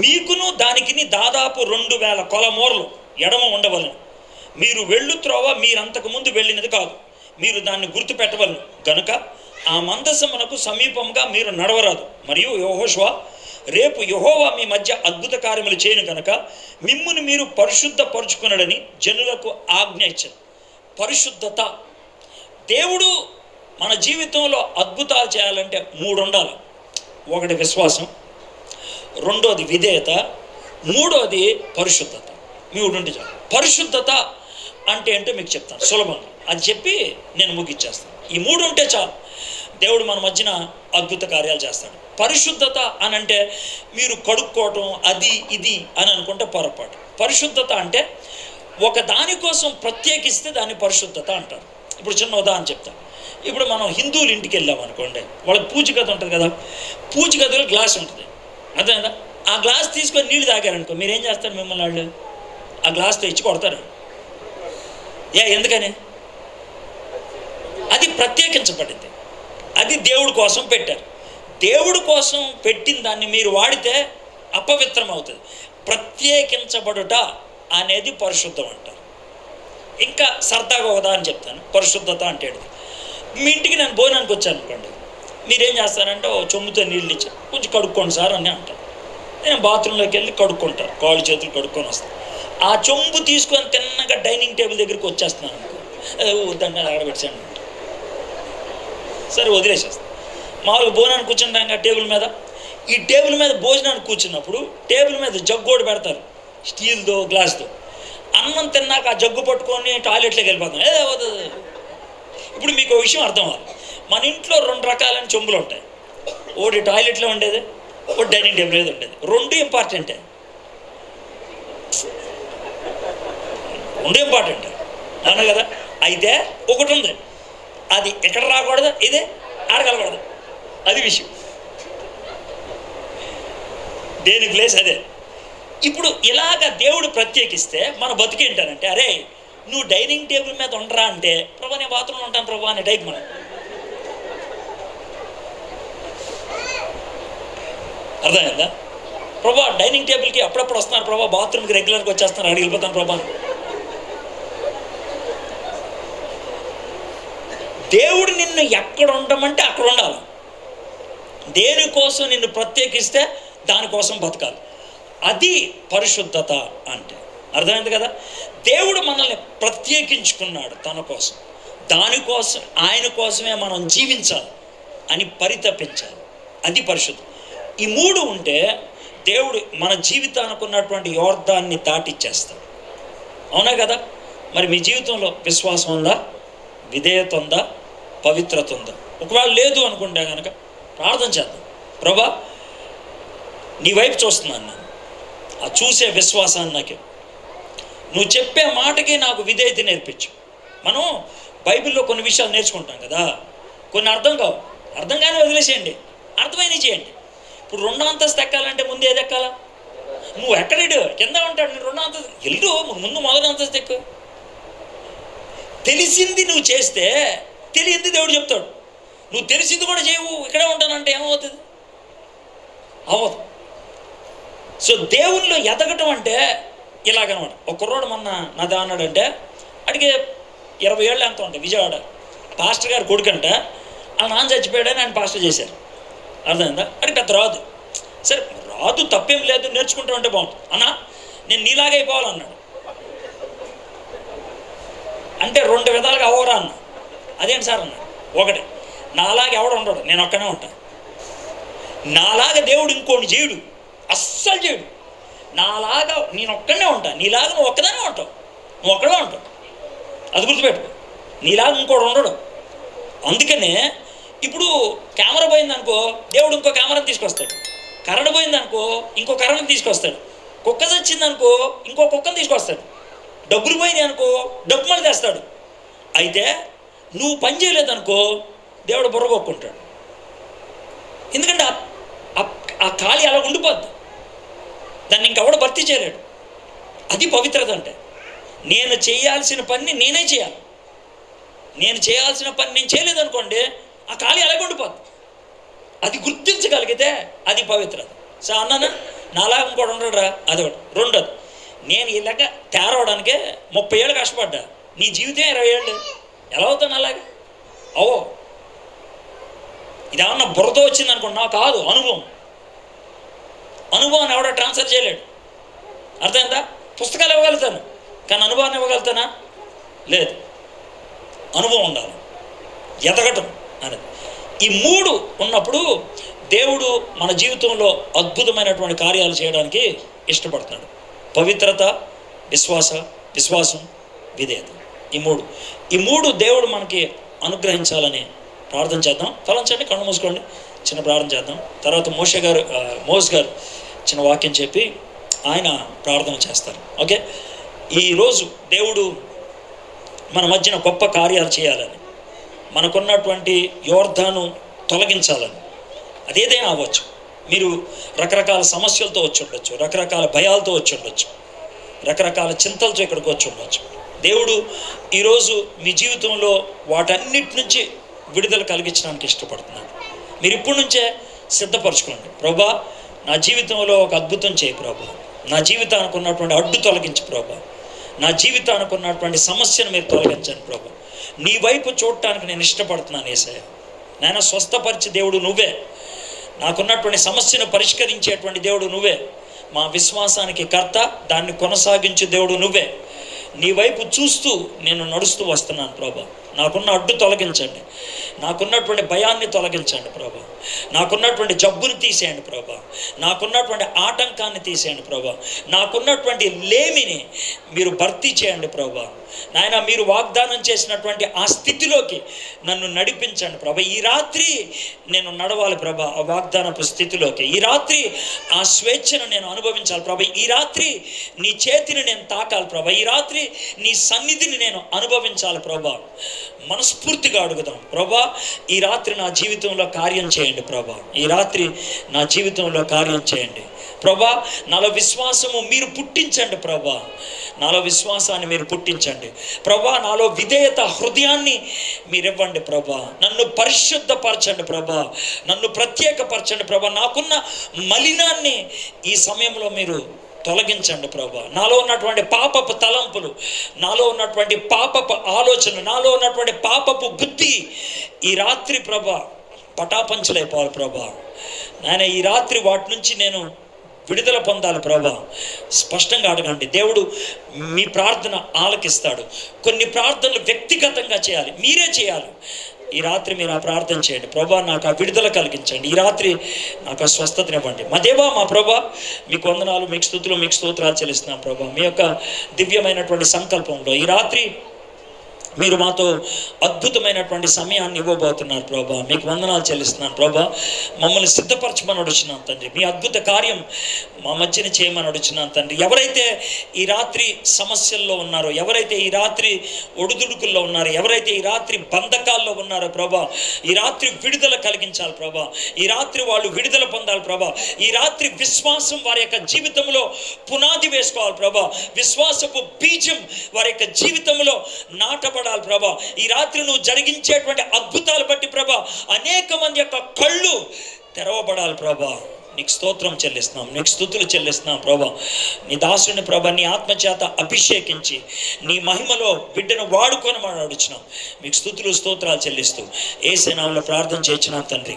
మీకును దానికి దాదాపు 2000 కొలమూరలు ఎడమ ఉండవలను. మీరు వెళ్ళు త్రోవ మీరంతకు ముందు వెళ్ళినది కాదు, మీరు దాన్ని గుర్తుపెట్టవలను గనుక ఆ మందసమునకు సమీపంగా మీరు నడవరాదు. మరియు యెహోషువ రేపు యెహోవా మీ మధ్య అద్భుత కార్యములు చేయను కనుక మిమ్మును మీరు పరిశుద్ధపరుచుకునడని జనులకు ఆజ్ఞ ఇచ్చారు. పరిశుద్ధత. దేవుడు మన జీవితంలో అద్భుతాలు చేయాలంటే 3 ఉండాలి. 1 విశ్వాసం, 2వది విధేయత, 3వది పరిశుద్ధత. 3 ఉంటే చాలు. పరిశుద్ధత అంటే ఏంటో మీకు చెప్తాను సులభంగా, అది చెప్పి నేను ముగిచ్చేస్తాను. ఈ 3 ఉంటే చాలు, దేవుడు మన మధ్యన అద్భుత కార్యాలు చేస్తాడు. పరిశుద్ధత అని అంటే మీరు కడుక్కోవటం అది ఇది అని అనుకుంటే పొరపాటు. పరిశుద్ధత అంటే ఒక దానికోసం ప్రత్యేకిస్తే దాన్ని పరిశుద్ధత అంటారు. ఇప్పుడు చిన్న ఉదాహరణ చెప్తాను. ఇప్పుడు మనం హిందువుల ఇంటికి వెళ్ళాం అనుకోండి, వాళ్ళకి పూజ గది ఉంటుంది కదా, పూజ గదిలో గ్లాస్ ఉంటుంది, అర్థమైందా? ఆ గ్లాస్ తీసుకొని నీళ్ళు తాగారనుకో, మీరేం చేస్తారు? మిమ్మల్ని వాళ్ళు ఆ గ్లాస్తో ఇచ్చి కొడతారు. ఎందుకని? అది ప్రత్యేకించబడింది, అది దేవుడి కోసం పెట్టారు. దేవుడి కోసం పెట్టిన దాన్ని మీరు వాడితే అపవిత్రం అవుతుంది. ప్రత్యేకించబడుట అనేది పరిశుద్ధం అంటారు. ఇంకా సరదాగా ఉదాహరణ చెప్తాను. పరిశుద్ధత అంటే మీ ఇంటికి నేను భోజనానికి వచ్చాను అనుకోండి, మీరేం చేస్తారంటే చెంబుతో నీళ్ళు ఇచ్చి కొంచెం కడుక్కోండి సార్ అని అంటారు. నేను బాత్రూంలోకి వెళ్ళి కడుక్కుంటాను, కాళ్ళు చేతులు కడుక్కొని వస్తాను. ఆ చెంబు తీసుకొని తిన్నగా డైనింగ్ టేబుల్ దగ్గరికి వచ్చేస్తున్నాను అనుకో, వద్దండి ఆడబెట్టాను, సరే వదిలేసేస్తాను. మామూలుగా భోజనానికి కూర్చుంటాం టేబుల్ మీద. ఈ టేబుల్ మీద భోజనానికి కూర్చున్నప్పుడు టేబుల్ మీద జగ్గోడు పెడతారు, స్టీల్తో గ్లాస్తో. అన్నం తిన్నాక ఆ జగ్గు పట్టుకొని టాయిలెట్లోకి వెళ్ళిపోతాం. ఇప్పుడు మీకు ఒక విషయం అర్థం అవ్వాలి. మన ఇంట్లో 2 రకాలైన చెంబులు ఉంటాయి. ఒకటి టాయిలెట్లో ఉండేది, ఒకటి డైనింగ్ టేబుల్ మీద ఉండేది. 2 ఇంపార్టెంటే, 2 ఇంపార్టెంట్ అవునా కదా? అయితే ఒకటి ఉంది, అది ఎక్కడ రాకూడదు, ఇదే ఆడగలకూడదు, అది విషయం. దేని ప్లేస్ అదే. ఇప్పుడు ఇలాగ దేవుడు ప్రత్యేకిస్తే మన బతికేంటానంటే, అరే నువ్వు డైనింగ్ టేబుల్ మీద ఉండరా అంటే, ప్రభా నేను బాత్రూంలో ఉంటాను ప్రభా అనే టైప్. మనం అర్థమైందా? ప్రభా డైనింగ్ టేబుల్కి అప్పుడప్పుడు వస్తున్నారు ప్రభా, బాత్రూమ్కి రెగ్యులర్గా వచ్చేస్తున్నారు, అడిగి వెళ్ళిపోతాను ప్రభా. దేవుడు నిన్ను ఎక్కడ ఉండమంటే అక్కడ ఉండాలి. దేనికోసం నిన్ను ప్రత్యేకిస్తే దానికోసం బతకాలి. అది పరిశుద్ధత అంటే. అర్థమైంది కదా? దేవుడు మనల్ని ప్రత్యేకించుకున్నాడు తన కోసం, దానికోసం ఆయన కోసమే మనం జీవించాలి అని పరితపించాలి. అది పరిశుద్ధం. ఈ 3 ఉంటే దేవుడు మన జీవితానికి ఉన్నటువంటి యోర్దాన్ని దాటిచ్చేస్తాడు. అవునా కదా? మరి మీ జీవితంలో విశ్వాసం ఉందా, విధేయత ఉందా, పవిత్రత ఉందా? ఒకవేళ లేదు అనుకుంటే కనుక ప్రార్థన చేద్దాం. ప్రభా నీ వైపు చూస్తున్నాను, నేను ఆ చూసే విశ్వాసాన్ని నాకు, నువ్వు చెప్పే మాటకి నాకు విధేయత నేర్పించు. మనం బైబిల్లో కొన్ని విషయాలు నేర్చుకుంటాం కదా, కొన్ని అర్థం కావు, అర్థం కానీ వదిలేసేయండి, అర్థమైనవి చేయండి. ఇప్పుడు 2వ అంతస్తు ఎక్కాలంటే ముందు ఏది ఎక్కాలా? నువ్వు ఎక్కడేడు కింద ఉంటాడు, నేను 2వ అంతస్తు వెళ్ళు, ముందు 1వ అంతస్తు ఎక్కువ. తెలిసింది నువ్వు చేస్తే తెలియంది దేవుడు చెప్తాడు. నువ్వు తెలిసింది కూడా చేయవు, ఇక్కడే ఉంటానంటే ఏమవుతుంది? అవ్వదు. సో దేవునిలో ఎదగటం అంటే ఇలాగనమాట. ఒక కుర్రోడు మొన్న నాది అన్నాడంటే, అడిగే 20 ఏళ్ళు ఎంత ఉంటాయి, విజయవాడ పాస్టర్ గారు కొడుకంట, వాళ్ళ నాన్న చచ్చిపోయాడని ఆయన పాస్టర్ చేశారు. అర్థమైందా? అది పెద్ద రాదు. సరే రాదు, తప్పేం లేదు, నేర్చుకుంటా ఉంటే బాగుంటుంది. అన్నా నేను నీలాగా అయిపోవాలన్నాడు. అంటే 2 విధాలుగా అవ్వరా అన్న. అదేంటి సార్ అన్నాడు. ఒకటి, నాలాగా ఎవడు ఉండడు, నేను ఒక్కనే ఉంటాను. నాలాగా దేవుడు ఇంకోటి చేయడు, అస్సలు చేయడు. నాలాగా నేను ఒక్కడనే ఉంటాను, నీలాగా నువ్వు ఒక్కదానే ఉంటావు, నువ్వు ఒక్కడే ఉంటావు. అది గుర్తుపెట్టుకో, నీలాగా ఇంకోటి ఉండడు. అందుకనే ఇప్పుడు కెమెరా పోయిందనుకో, దేవుడు ఇంకో కెమెరాని తీసుకొస్తాడు. కరెంట్ పోయిందనుకో, ఇంకో కరెంట్ని తీసుకొస్తాడు. కుక్క చచ్చిందనుకో, ఇంకో కుక్కని తీసుకొస్తాడు. డబ్బులు పోయినాయి అనుకో, డబ్బు మళ్ళీ తెస్తాడు. అయితే నువ్వు పని చేయలేదనుకో, దేవుడు బుర్రగొక్కుంటాడు. ఎందుకంటే ఆ ఖాళీ అలా ఉండిపోద్ది, దాన్ని ఇంకెవడు భర్తీ చేయలేడు. అది పవిత్రత అంటే. నేను చేయాల్సిన పని నేనే చేయాలి. నేను చేయాల్సిన పని నేను చేయలేదనుకోండి, ఆ ఖాళీ అలాగే ఉండిపోద్ది. అది గుర్తించగలిగితే అది పవిత్రత. సో అన్నానా, నాలాగా ఇంకోటి ఉండడురా, అది ఒకటి. రెండోది, నేను ఇలాగ తయారవడానికే 30 ఏళ్ళు కష్టపడ్డా, నీ జీవితం 20 ఏళ్ళు, ఎలా అవుతాను అలాగే? అవో. ఇదేమన్నా బుర్రతో వచ్చింది అనుకోండి, నాకు కాదు, అనుభవాన్ని ఎవడో ట్రాన్స్ఫర్ చేయలేడు. అర్థమైందా? పుస్తకాలు ఇవ్వగలుగుతాను, కానీ అనుభవాన్ని ఇవ్వగలుగుతానా? లేదు. అనుభవం ఉండాలి, ఎదగటం అనేది. ఈ 3 ఉన్నప్పుడు దేవుడు మన జీవితంలో అద్భుతమైనటువంటి కార్యాలు చేయడానికి ఇష్టపడుతున్నాడు. పవిత్రత, విశ్వాసం, విధేయత. ఈ మూడు దేవుడు మనకి అనుగ్రహించాలని ప్రార్థన చేద్దాం. తలంచండి, కళ్ళు మూసుకోండి, చిన్న ప్రార్థన చేద్దాం. తర్వాత మోస్ గారు చిన్న వాక్యం చెప్పి ఆయన ప్రార్థన చేస్తారు. ఓకే, ఈరోజు దేవుడు మన మధ్యన గొప్ప కార్యాలు చేయాలని, మనకున్నటువంటి యోర్ధాను తొలగించాలని. అదేదైనా అవ్వచ్చు. మీరు రకరకాల సమస్యలతో వచ్చి ఉండొచ్చు, రకరకాల భయాలతో వచ్చి ఉండొచ్చు, రకరకాల చింతలతో ఇక్కడికి వచ్చి ఉండొచ్చు. దేవుడు ఈరోజు మీ జీవితంలో వాటన్నిటి నుంచి విడుదల కలిగించడానికి ఇష్టపడుతున్నాడు. మీరు ఇప్పటి నుంచే సిద్ధపరచుకోండి. ప్రభా, నా జీవితంలో ఒక అద్భుతం చేయి ప్రభా, నా జీవితానికి ఉన్నటువంటి అడ్డు తొలగించు ప్రభా, నా జీవితానికి ఉన్నటువంటి సమస్యను మీరు తొలగించండి ప్రభా. నీ వైపు చూడటానికి నేను ఇష్టపడుతున్నాను యేసయ్య. నాయన, స్వస్థపరిచే దేవుడు నువ్వే, నాకున్నటువంటి సమస్యను పరిష్కరించేటువంటి దేవుడు నువ్వే, మా విశ్వాసానికి కర్త, దాన్ని కొనసాగించే దేవుడు నువ్వే. నీ వైపు చూస్తూ నేను నడుస్తూ వస్తున్నాను ప్రభా. నాకున్న అడ్డు తొలగించండి, నాకున్నటువంటి భయాన్ని తొలగించండి ప్రభా, నాకున్నటువంటి జబ్బుని తీసేయండి ప్రభా, నాకున్నటువంటి ఆటంకాన్ని తీసేయండి ప్రభా, నాకున్నటువంటి లేమిని మీరు భర్తీ చేయండి ప్రభా. నాయన, మీరు వాగ్దానం చేసినటువంటి ఆ స్థితిలోకి నన్ను నడిపించండి ప్రభా. ఈ రాత్రి నేను నడవాలి ప్రభా ఆ వాగ్దానపు స్థితిలోకి. ఈ రాత్రి ఆ స్వేచ్ఛను నేను అనుభవించాలి ప్రభా. ఈ రాత్రి నీ చేతిని నేను తాకాలి ప్రభా. ఈ రాత్రి నీ సన్నిధిని నేను అనుభవించాలి ప్రభా. మనస్ఫూర్తిగా అడుగుదాం ప్రభా, ఈ రాత్రి నా జీవితంలో కార్యం చేయండి ప్రభా. ఈ రాత్రి నా జీవితంలో కార్యం చేయండి ప్రభా. నాలో విశ్వాసము మీరు పుట్టించండి ప్రభా, నాలో విశ్వాసాన్ని మీరు పుట్టించండి ప్రభా. నాలో విధేయత హృదయాన్ని మీరు ఇవ్వండి ప్రభా. నన్ను పరిశుద్ధపరచండి ప్రభా, నన్ను ప్రత్యేకపరచండి ప్రభా. నాకున్న మలినాన్ని ఈ సమయంలో మీరు తొలగించండి ప్రభా. నాలో ఉన్నటువంటి పాపపు తలంపులు, నాలో ఉన్నటువంటి పాపపు ఆలోచన, నాలో ఉన్నటువంటి పాపపు బుద్ధి ఈ రాత్రి ప్రభా పటాపంచలైపోవాలి ప్రభా. నాయన, ఈ రాత్రి వాటి నుంచి నేను విడుదల పొందాలి ప్రభా. స్పష్టంగా అడగండి, దేవుడు మీ ప్రార్థన ఆలకిస్తాడు. కొన్ని ప్రార్థనలు వ్యక్తిగతంగా చేయాలి, మీరే చేయాలి. ఈ రాత్రి మీరు ఆ ప్రార్థన చేయండి ప్రభా, నాకు ఆ విడుదల కలిగించండి. ఈ రాత్రి నాకు ఆ స్వస్థతనివ్వండి. మా దేవా, మా ప్రభా, మీకు వందనాలు, మీకు స్తుతులు, మీకు స్తోత్రాలు చెల్లిస్తున్నాం ప్రభా. మీ యొక్క దివ్యమైనటువంటి సంకల్పంలో ఈ రాత్రి మీరు మాతో అద్భుతమైనటువంటి సమయాన్ని ఇవ్వబోతున్నారు ప్రభా. మీకు వందనాలు చెల్లిస్తున్నాను ప్రభా. మమ్మల్ని సిద్ధపరచమని అడుగుతున్నాను తండ్రి. మీ అద్భుత కార్యం మా మధ్యన చేయమని అడుగుతున్నాను తండ్రి. ఎవరైతే ఈ రాత్రి సమస్యల్లో ఉన్నారో, ఎవరైతే ఈ రాత్రి ఒడిదుడుకుల్లో ఉన్నారో, ఎవరైతే ఈ రాత్రి బంధకాల్లో ఉన్నారో ప్రభా, ఈ రాత్రి విడుదల కలిగించాలి ప్రభా. ఈ రాత్రి వాళ్ళు విడుదల పొందాలి ప్రభా. ఈ రాత్రి విశ్వాసం వారి యొక్క జీవితంలో పునాది వేసుకోవాలి ప్రభా. విశ్వాసపు బీజం వారి యొక్క జీవితంలో నాటబడాలి ప్రభా. ఈ రాత్రి నువ్వు జరిగించేటువంటి అద్భుతాలు బట్టి ప్రభా అనేక మంది యొక్క కళ్ళు తెరవబడాలి ప్రభా. నీకు స్తోత్రం చెల్లిస్తున్నాం, నీకు స్తుతులు చేస్తున్నాం ప్రభా. నీ దాసుని ప్రభా నీ ఆత్మచేత అభిషేకించి నీ మహిమలో బిడ్డను వాడుకొని మనం అడుగుతున్నాం. మీకు స్తుతులు స్తోత్రాలు చెల్లిస్తూ యేసు నామములో ప్రార్థన చేయించున్నాం తండ్రి.